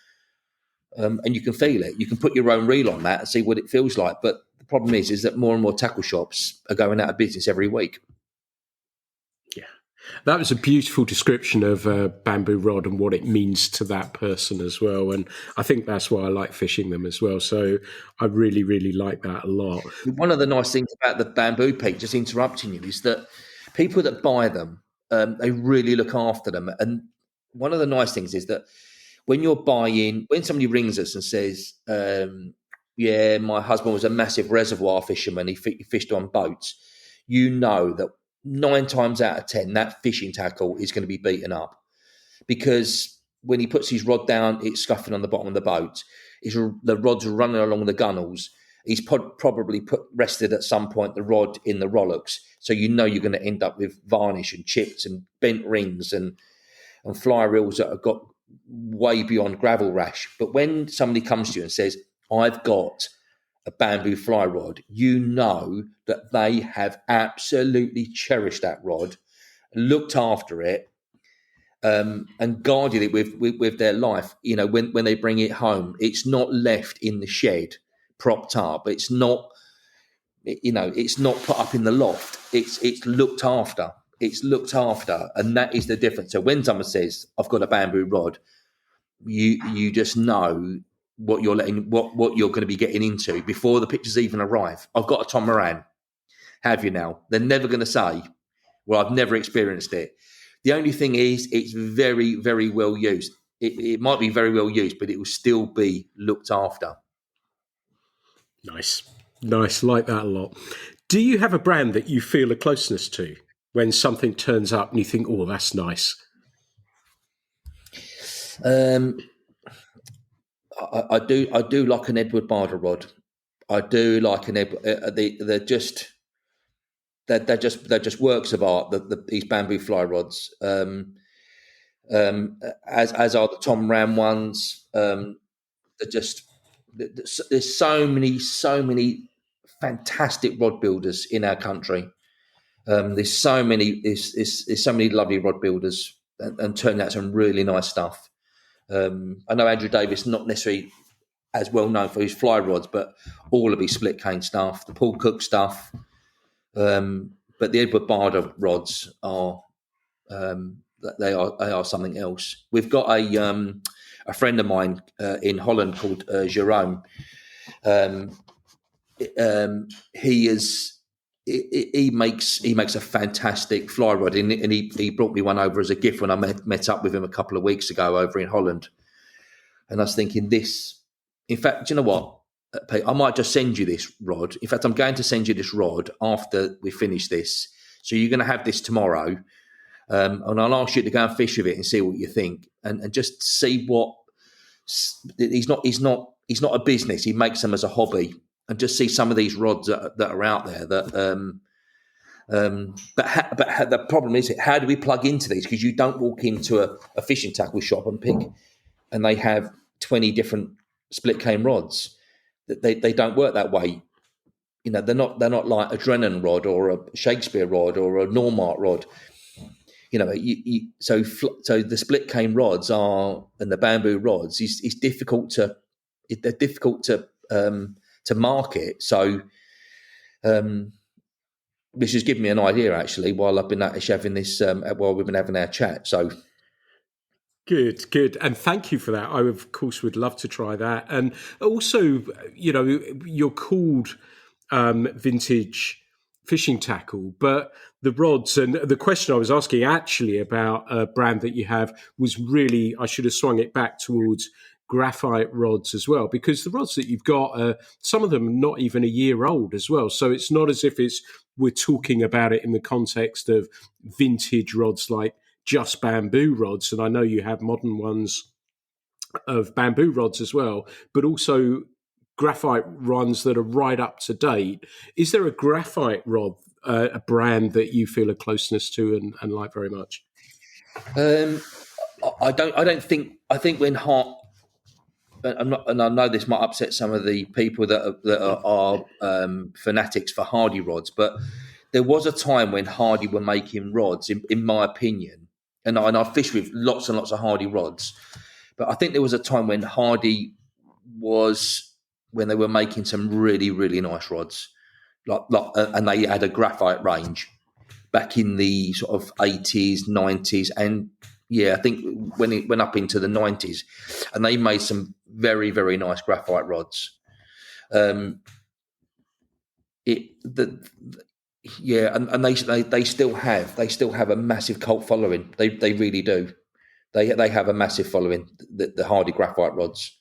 and you can feel it. You can put your own reel on that and see what it feels like. But the problem is that more and more tackle shops are going out of business every week. Yeah, that was a beautiful description of a bamboo rod and what it means to that person as well. And I think that's why I like fishing them as well. So I really, really like that a lot. One of the nice things about the bamboo, Pete, just interrupting you, is that people that buy them, they really look after them. And one of the nice things is that when somebody rings us and says, yeah, my husband was a massive reservoir fisherman, he fished on boats, you know that 9 times out of 10, that fishing tackle is going to be beaten up, because when he puts his rod down, it's scuffing on the bottom of the boat. The rod's running along the gunnels. He's probably rested at some point the rod in the rollocks, so you know you're going to end up with varnish and chips and bent rings and fly reels that have got way beyond gravel rash. But when somebody comes to you and says, I've got a bamboo fly rod, you know that they have absolutely cherished that rod, looked after it, and guarded it with their life. You know, when they bring it home, it's not left in the shed propped up. It's not, it's not put up in the loft. It's looked after. It's looked after, and that is the difference. So when someone says, "I've got a bamboo rod," you just know what you're what you're going to be getting into before the pictures even arrive. I've got a Tom Moran. Have you now? They're never going to say, "Well, I've never experienced it." The only thing is, it's very, very well used. It might be very well used, but it will still be looked after. Nice. Like that a lot. Do you have a brand that you feel a closeness to when something turns up and you think, oh, that's nice? I do like an Edward Barder rod. I do like an Edward. They're just works of art. These bamboo fly rods, as are the Tom Ram ones. They're just there's so many fantastic rod builders in our country. There's so many lovely rod builders and turn out some really nice stuff. I know Andrew Davis, not necessarily as well known for his fly rods, but all of his split cane stuff, the Paul Cook stuff. But the Edward Barder rods are they are something else. We've got a friend of mine in Holland called Jerome. He makes a fantastic fly rod, and he brought me one over as a gift when I met up with him a couple of weeks ago over in Holland. And I was thinking, in fact, do you know what, Pete? I might just send you this rod. In fact, I'm going to send you this rod after we finish this. So you're going to have this tomorrow, and I'll ask you to go and fish with it and see what you think, and just see what. He's not a business. He makes them as a hobby, and just see some of these rods that are out there. That, but the problem is, how do we plug into these? Because you don't walk into a fishing tackle shop and pick, and they have 20 different split cane rods. They don't work that way. You know, they're not like a Drennan rod or a Shakespeare rod or a Normart rod. You know, so the split cane rods and the bamboo rods is difficult to market. So this has given me an idea actually while I've been actually having this while we've been having our chat. So Good, and thank you for that. I of course would love to try that, and also, you're called vintage fishing tackle, but the rods and the question I was asking actually about a brand that you have was really, I should have swung it back towards graphite rods as well, because the rods that you've got are, some of them are not even a year old as well. So it's not as if we're talking about it in the context of vintage rods like just bamboo rods. And I know you have modern ones of bamboo rods as well, but also graphite ones that are right up to date. Is there a graphite rod, a brand that you feel a closeness to and like very much? I don't think. I think when hot, and I know this might upset some of the people that are fanatics for Hardy rods, but there was a time when Hardy were making rods, in my opinion, and I fished with lots and lots of Hardy rods, but I think there was a time when Hardy when they were making some really, really nice rods, and they had a graphite range back in the sort of 80s, 90s, and I think when it went up into the 90s, and they made some very, very nice graphite rods. And they still have a massive cult following. They really do. They have a massive following, the Hardy graphite rods.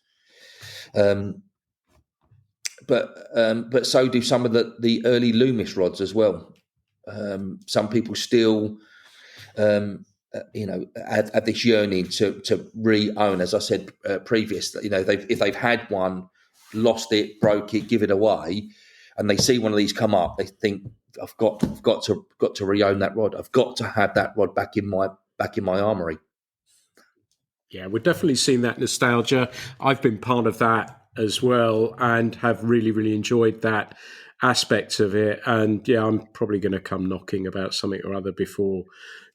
But so do some of the early Loomis rods as well. Some people still, have this yearning to re-own. As I said previous, if they've had one, lost it, broke it, give it away, and they see one of these come up, they think, I've got to re-own that rod. I've got to have that rod back in my armoury. Yeah, we're definitely seeing that nostalgia. I've been part of that as well and have really, really enjoyed that aspect of it. And I'm probably going to come knocking about something or other before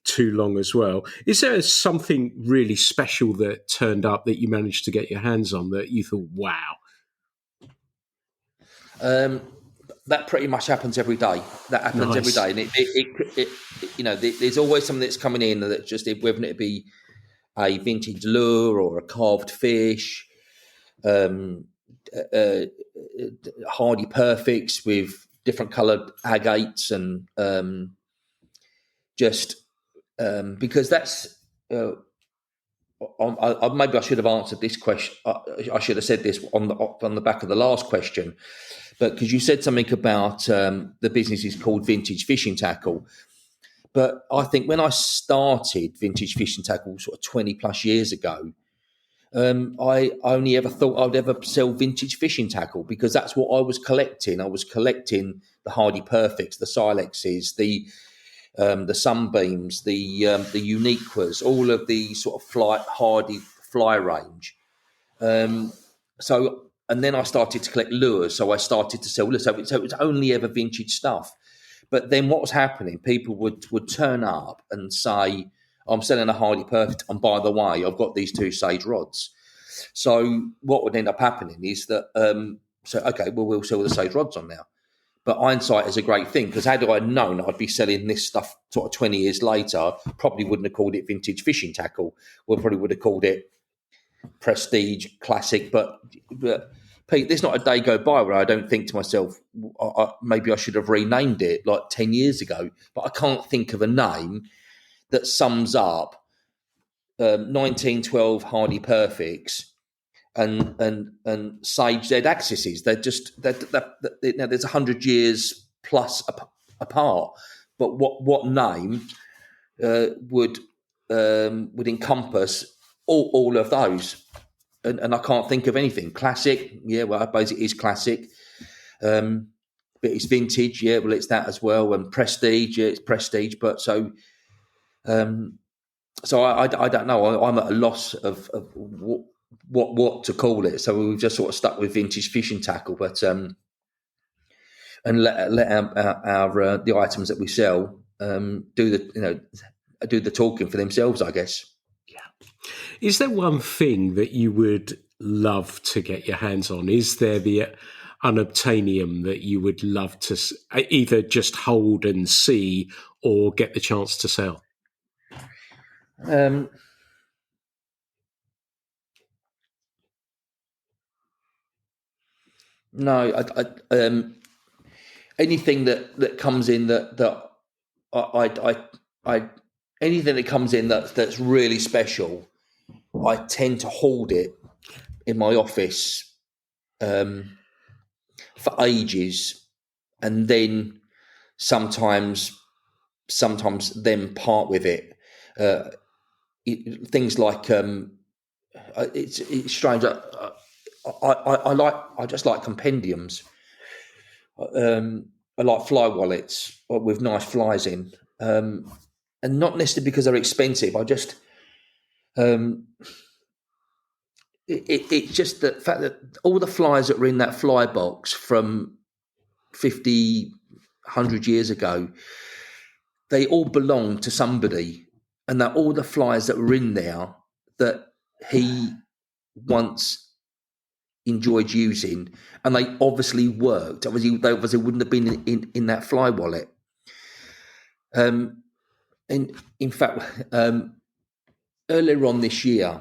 too long as well. Is there something really special that turned up that you managed to get your hands on that you thought, wow? That pretty much happens every day. That happens every day. And there's always something that's coming in that just, whether it be a vintage lure or a carved fish, Hardy Perfects with different coloured agates, and because that's maybe I should have answered this question. I should have said this on the back of the last question, but because you said something about the business is called Vintage Fishing Tackle. But I think when I started Vintage Fishing Tackle sort of 20 plus years ago, I only ever thought I'd ever sell vintage fishing tackle because that's what I was collecting. I was collecting the Hardy Perfects, the Silexes, the Sunbeams, the Uniquas, all of the sort of Hardy fly range. And then I started to collect lures, so I started to sell lures. So it was only ever vintage stuff. But then what was happening? People would turn up and say, I'm selling a Hardy Perfect, and by the way, I've got these two Sage rods. So what would end up happening is that, we'll sell the Sage rods on now. But hindsight is a great thing, because had I known I'd be selling this stuff sort of 20 years later, probably wouldn't have called it Vintage Fishing Tackle. We probably would have called it Prestige, Classic. But Pete, there's not a day go by where I don't think to myself, maybe I should have renamed it like 10 years ago. But I can't think of a name that sums up 1912 Hardy Perfects and Sage Z Axes. They're just there's 100 years plus apart. But what name would encompass all of those? And I can't think of anything. Classic, well, I suppose it is classic. But it's vintage, well, it's that as well. And prestige, it's prestige. But so I don't know. I'm at a loss of what to call it. So we've just sort of stuck with Vintage Fishing Tackle, but and let our the items that we sell do the talking for themselves, I guess. Yeah. Is there one thing that you would love to get your hands on? Is there unobtainium that you would love to either just hold and see or get the chance to sell? No, anything that comes in that I anything that comes in that's really special, I tend to hold it in my office for ages, and then sometimes then part with it. Things like it's strange. I just like compendiums. I like fly wallets with nice flies in, and not necessarily because they're expensive. I just it's just the fact that all the flies that were in that fly box from 50, 100 years ago, they all belong to somebody, and that all the flies that were in there that he once enjoyed using, and they obviously worked. They obviously wouldn't have been in that fly wallet. And in fact, earlier on this year,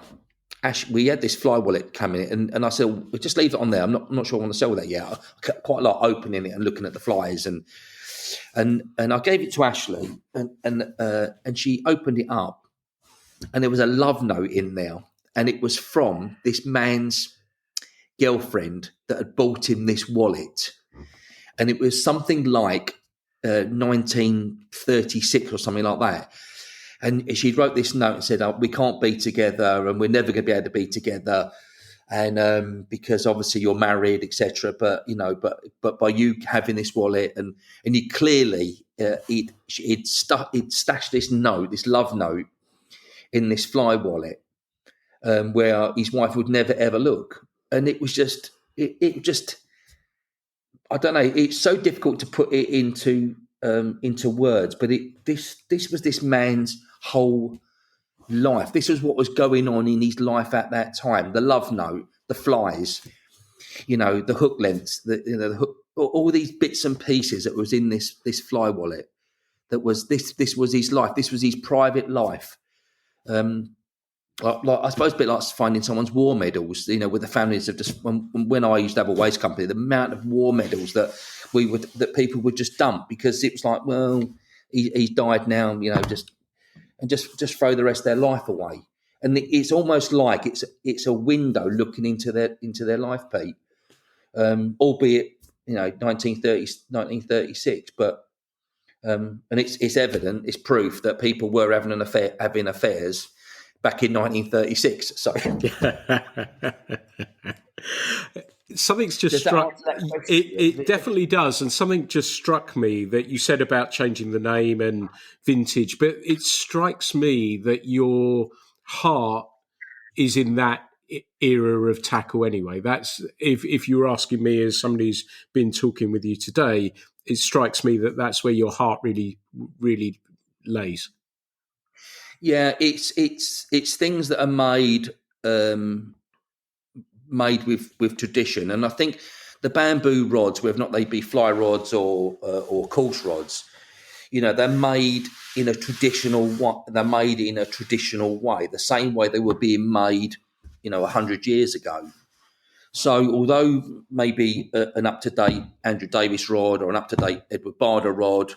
we had this fly wallet coming in, and I said, well, just leave it on there. I'm not sure I want to sell that yet. I quite like opening it and looking at the flies, and I gave it to Ashley, and she opened it up, and there was a love note in there, and it was from this man's girlfriend that had bought him this wallet, and it was something like 1936 or something like that. And she wrote this note and said, we can't be together, and we're never going to be able to be together, and because obviously you're married, etc. But but by you having this wallet, and he clearly he'd stashed this note, this love note, in this fly wallet, where his wife would never ever look. And it was just, it just, I don't know. It's so difficult to put it into words, but this was this man's whole life. This was what was going on in his life at that time. The love note, the flies, the hook lengths, the hook, all these bits and pieces that was in this fly wallet. That was this was his life. This was his private life. Like, I suppose a bit like finding someone's war medals, with the families of just when I used to have a waste company, the amount of war medals that people would just dump because it was like, well, he's died now, just throw the rest of their life away. And it's almost like it's a window looking into their life, Pete. Albeit 1936, but and it's evident, it's proof that people were having affairs back in 1936. So something's just struck. It definitely does, and something just struck me that you said about changing the name and vintage. But it strikes me that your heart is in that era of tackle anyway. That's if you were asking me as somebody who's been talking with you today, it strikes me that that's where your heart really, really lays. Yeah, it's things that are made with tradition, and I think the bamboo rods, whether or not they be fly rods or course rods, they're made in a traditional way, the same way they were being made, 100 years ago. So although maybe an up-to-date Andrew Davis rod or an up-to-date Edward Barder rod,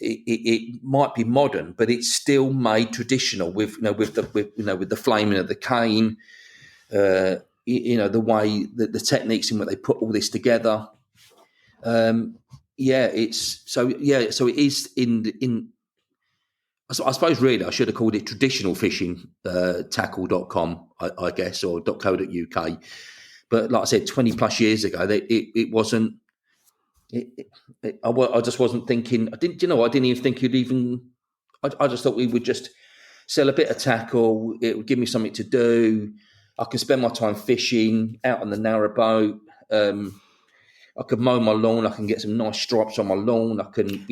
it might be modern, but it's still made traditional with the flaming of the cane, the way the techniques in which they put all this together. So it is in. I suppose really I should have called it traditional fishing tackle.com, I guess, or .co.uk. But like I said, 20 plus years ago, it wasn't. I just wasn't thinking. I didn't even think you'd even. I just thought we would just sell a bit of tackle. It would give me something to do. I can spend my time fishing out on the narrowboat. I could mow my lawn. I can get some nice stripes on my lawn. I can,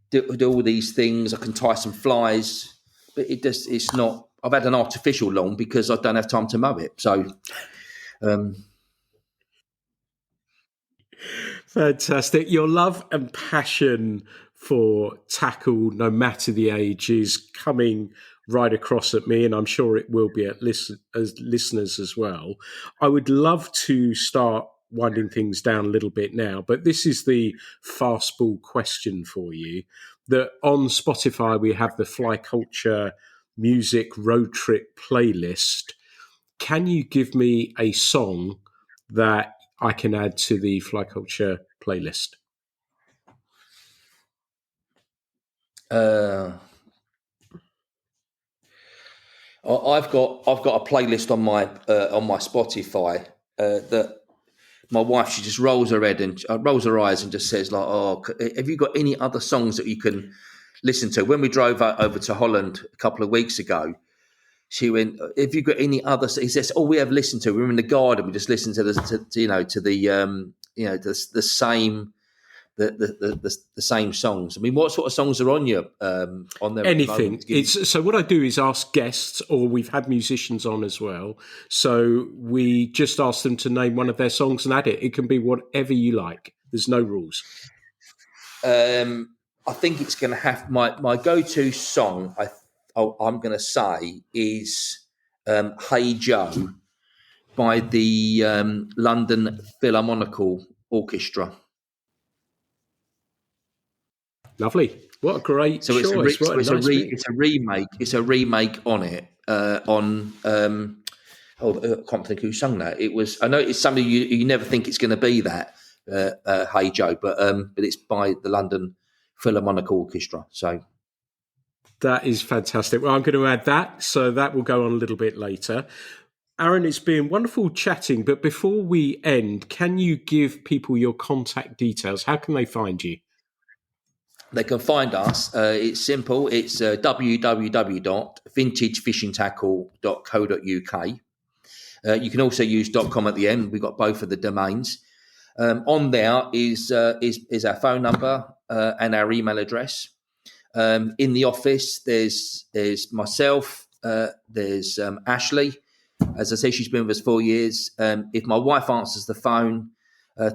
do all these things. I can tie some flies, but it's not. I've had an artificial lawn because I don't have time to mow it. So, Fantastic. Your love and passion for tackle, no matter the age, is coming right across at me, and I'm sure it will be at as listeners as well. I would love to start winding things down a little bit now, but this is the fastball question for you. That on Spotify we have the Fly Culture Music Road Trip playlist. Can you give me a song that I can add to the Fly Culture playlist? I've got a playlist on my Spotify that my wife, she just rolls her head and rolls her eyes and just says like, "Oh, have you got any other songs that you can listen to?" When we drove over to Holland a couple of weeks ago, she went, "Have you got any other?" He says, "All we have listened to. We were in the garden. We just listened to the the same the same songs." I mean, what sort of songs are on there? Anything. So what I do is ask guests, or we've had musicians on as well. So we just ask them to name one of their songs and add it. It can be whatever you like. There's no rules. I think it's going to have my go-to song. I'm going to say is "Hey Joe" by the London Philharmonical Orchestra. Lovely. What a great choice. It's a remake. It's a remake on it. I can't think who sung that. It was. I know it's something you never think it's going to be that. Hey Joe, but it's by the London Philharmonic Orchestra. So that is fantastic. Well, I'm going to add that, so that will go on a little bit later. Aaron, it's been wonderful chatting, but before we end, can you give people your contact details? How can they find you? They can find us. It's simple. It's www.vintagefishingtackle.co.uk. You can also use .com at the end. We've got both of the domains. On there is our phone number and our email address. In the office, there's myself. There's Ashley. As I say, she's been with us 4 years. If my wife answers the phone,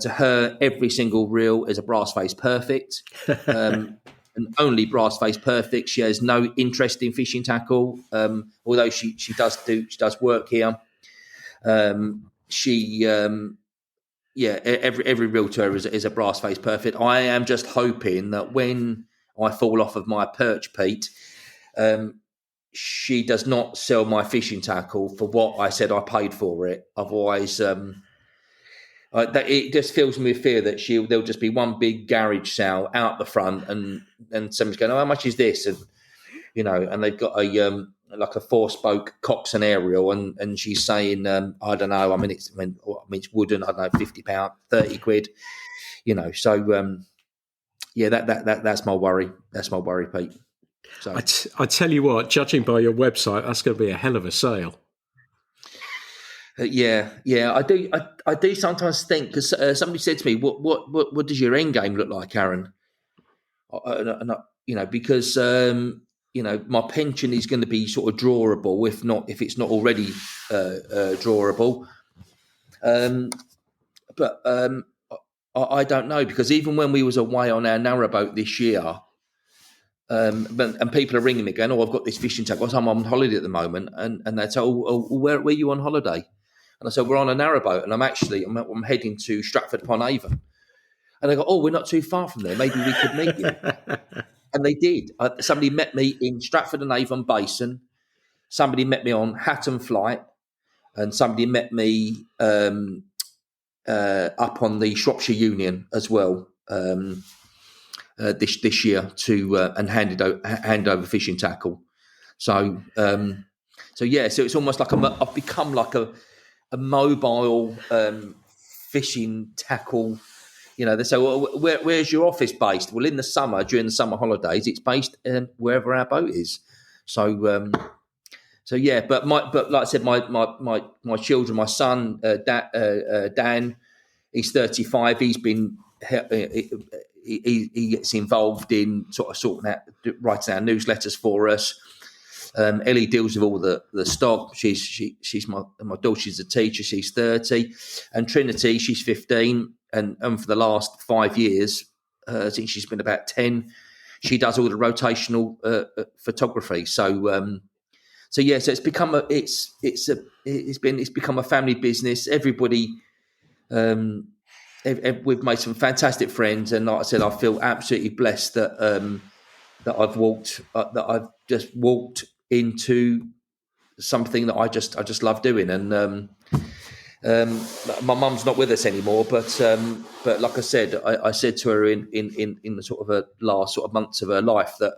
to her, every single reel is a brass face perfect, and only brass face perfect. She has no interest in fishing tackle, although she does work here. Every reel to her is a brass face perfect. I am just hoping that when I fall off of my perch, Pete, she does not sell my fishing tackle for what I said I paid for it. Otherwise, it just fills me with fear that there'll just be one big garage sale out the front, and someone's going, "Oh, how much is this?" And and they've got a 4-spoke Coxon aerial, and she's saying, "I don't know. I mean, it's wooden. I don't know, £50, £30." So that's my worry. That's my worry, Pete. So I tell you what, judging by your website, that's going to be a hell of a sale. I do sometimes think, because somebody said to me, "What does your end game look like, Aaron?" Because my pension is going to be sort of drawable, if it's not already drawable. But I don't know, because even when we was away on our narrowboat this year. And people are ringing me going, "Oh, I've got this fishing tackle. I'm on holiday at the moment," and they say, "Oh, where are you on holiday?" And I said, "We're on a narrowboat, and I'm heading to Stratford-upon-Avon." And they go, "Oh, we're not too far from there. Maybe we could meet you." And they did. Somebody met me in Stratford-on-Avon Basin. Somebody met me on Hatton Flight, and somebody met me up on the Shropshire Union as well. This year and hand over fishing tackle. So it's almost like I've become like a mobile fishing tackle. They say, "Well, where's your office based?" Well, in the summer, during the summer holidays, it's based wherever our boat is. So but like I said, my children, my son Dan, he's 35. He's been. He gets involved in sorting out, writing our newsletters for us. Ellie deals with all the stock. She's my daughter. She's a teacher. She's 30, and Trinity, she's 15. and for the last 5 years, since she's been about 10, she does all the rotational photography. So yes, it's become a family business. Everybody, we've made some fantastic friends, and like I said, I feel absolutely blessed that I've just walked into something that I just love doing. And my mum's not with us anymore, but like I said, I said to her in the sort of a last sort of months of her life that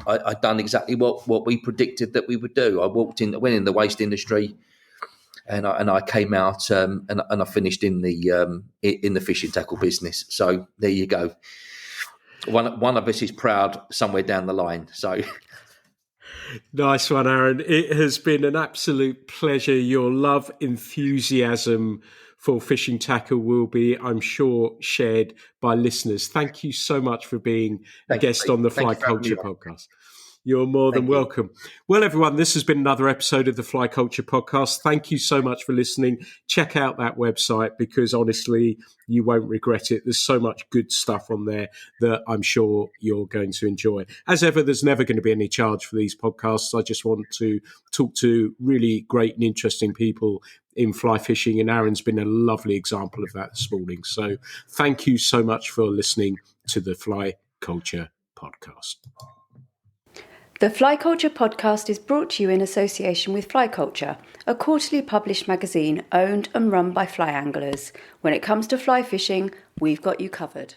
I'd done exactly what we predicted that we would do. I went in the waste industry, and I came out and I finished in the fishing tackle business. So there you go. One of us is proud somewhere down the line. So. Nice one, Aaron. It has been an absolute pleasure. Your love, enthusiasm for fishing tackle will be, I'm sure, shared by listeners. Thank you so much for being a guest on the Fly Culture podcast. You're more than welcome. Well, everyone, this has been another episode of the Fly Culture podcast. Thank you so much for listening. Check out that website because honestly, you won't regret it. There's so much good stuff on there that I'm sure you're going to enjoy. As ever, there's never going to be any charge for these podcasts. I just want to talk to really great and interesting people in fly fishing, and Aaron's been a lovely example of that this morning. So thank you so much for listening to the Fly Culture podcast. The Fly Culture podcast is brought to you in association with Fly Culture, a quarterly published magazine owned and run by fly anglers. When it comes to fly fishing, we've got you covered.